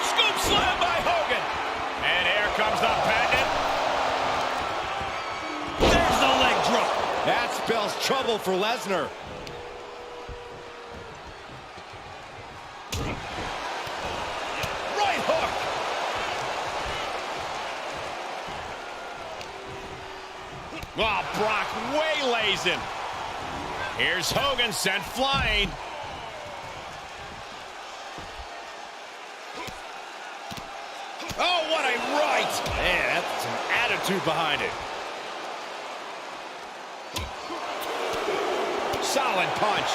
Scoop slam by Hogan. And here comes the patent. trouble for Lesnar. Right hook. Oh, Brock waylays him. Here's Hogan sent flying. Oh, what a right! Man, that's some attitude behind it. Solid punch.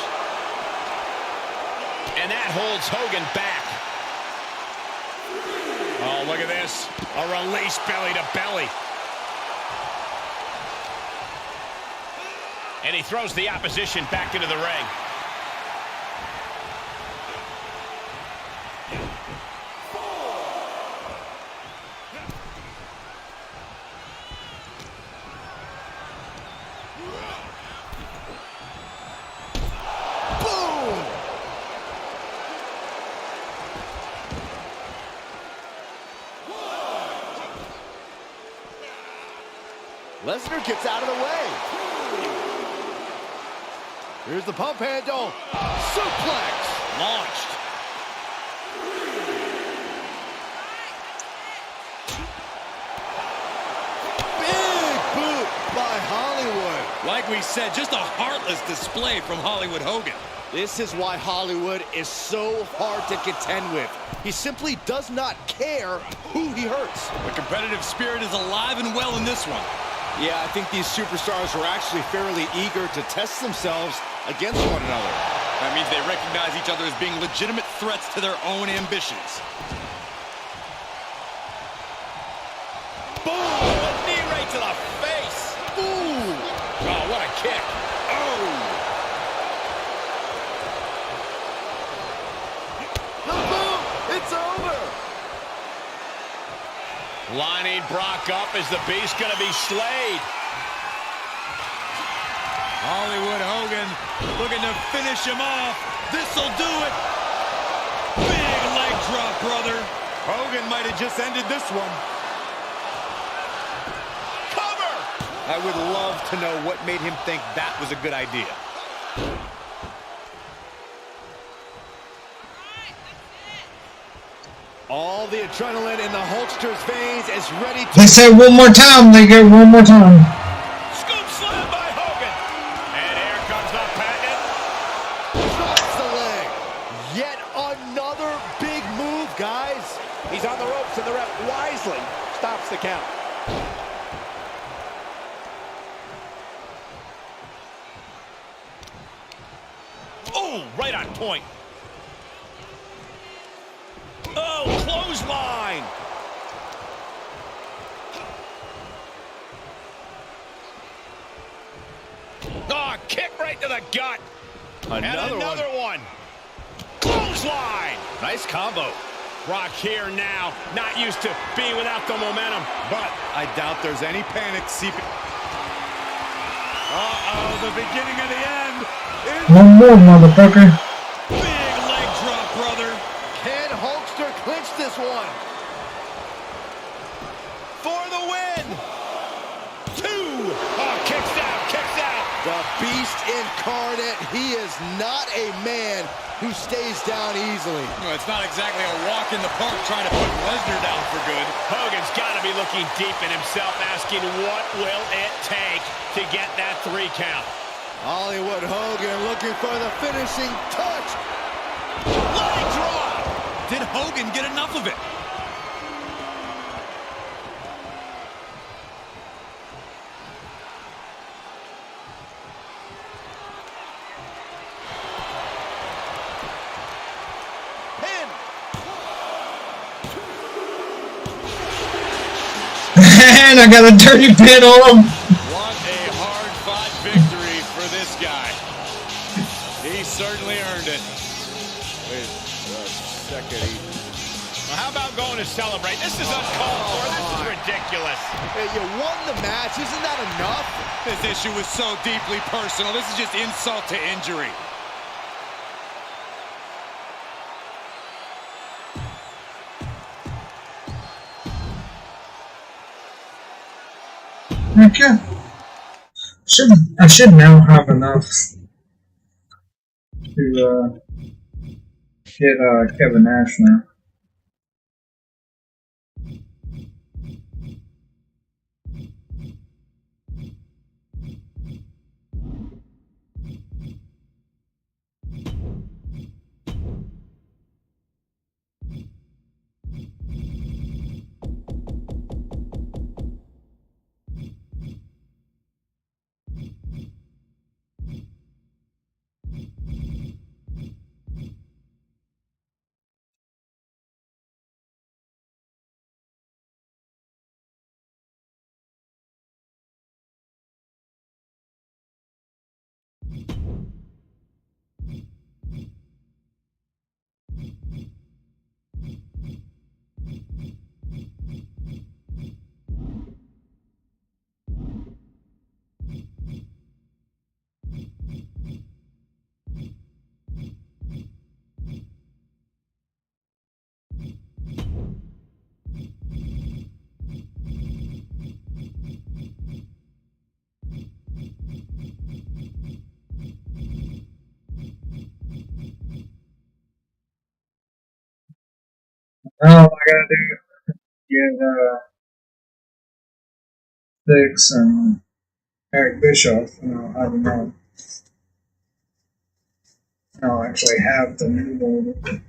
And that holds Hogan back. Oh, look at this. A release belly to belly. And he throws the opposition back into the ring. Lesnar gets out of the way. Here's the pump handle. Suplex. Launched. Big boot by Hollywood. Like we said, just a heartless display from Hollywood Hogan. This is why Hollywood is so hard to contend with. He simply does not care who he hurts. The competitive spirit is alive and well in this one. Yeah, I think these superstars are actually fairly eager to test themselves against one another. That means they recognize each other as being legitimate threats to their own ambitions. Boom! A knee right to the face. Ooh! Oh, what a kick. Oh! The boom! It's over! Lining Brock up. Is the Beast going to be slayed? Hollywood Hogan looking to finish him off. This'll do it. Big leg drop, brother. Hogan might have just ended this one. Cover! I would love to know what made him think that was a good idea. All the adrenaline in the Hulkster's veins is ready to... They say one more time, they get one more time. Scoop slam by Hogan. And here comes the patent. Drops the leg. Yet another big move, guys. He's on the ropes and the ref wisely stops the count. Oh, right on point. Oh, clothesline. Oh, kick right to the gut. Another one. Clothesline. Nice combo. Brock here now, not used to being without the momentum, but I doubt there's any panic seeping. uh-oh, the beginning of the end. One more, motherfucker. Big leg drop, brother. Can Hulkster clinch this one? For the win. 2. Oh, kicks out, kicks out. The Beast incarnate. He is not a man who stays down easily. Well, it's not exactly a walk in the park trying to put Lesnar down for good. Hogan's got to be looking deep in himself, asking what will it take to get that 3 count. Hollywood Hogan looking for the finishing touch. Leg drop. Did Hogan get enough of it? And I got a dirty pin on him. What a hard-fought victory for this guy. He certainly earned it. Wait a second. Well, how about going to celebrate? This is uncalled for. This is ridiculous. Hey, you won the match. Isn't that enough? This issue was so deeply personal. This is just insult to injury. Okay. I should now have enough to get Kevin Nash now. Now all I gotta do is give Six and Eric Bischoff, and I'll have them on. I'll actually have the new one.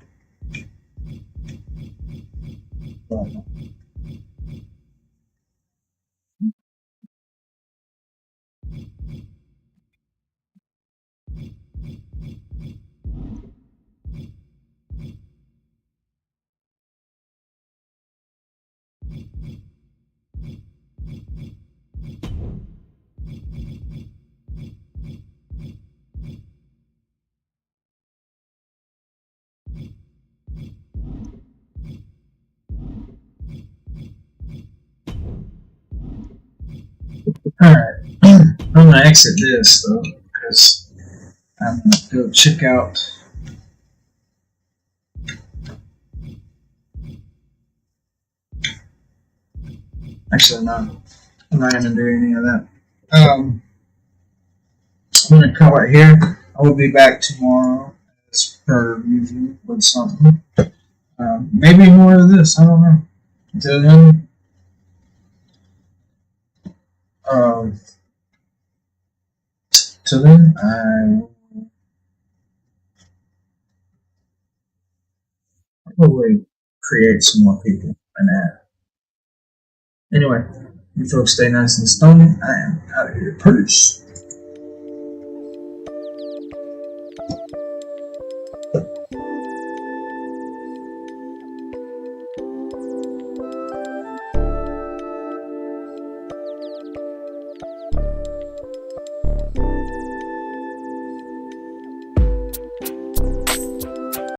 Alright, I'm gonna exit this though, because I'm gonna go check out. Actually, no, I'm not gonna do any of that. I'm gonna call it here. I will be back tomorrow, as per usual, with something. Maybe more of this, I don't know. Until then, I will probably create some more people and add. Anyway, you folks stay nice and stony. I am out of here. Peace.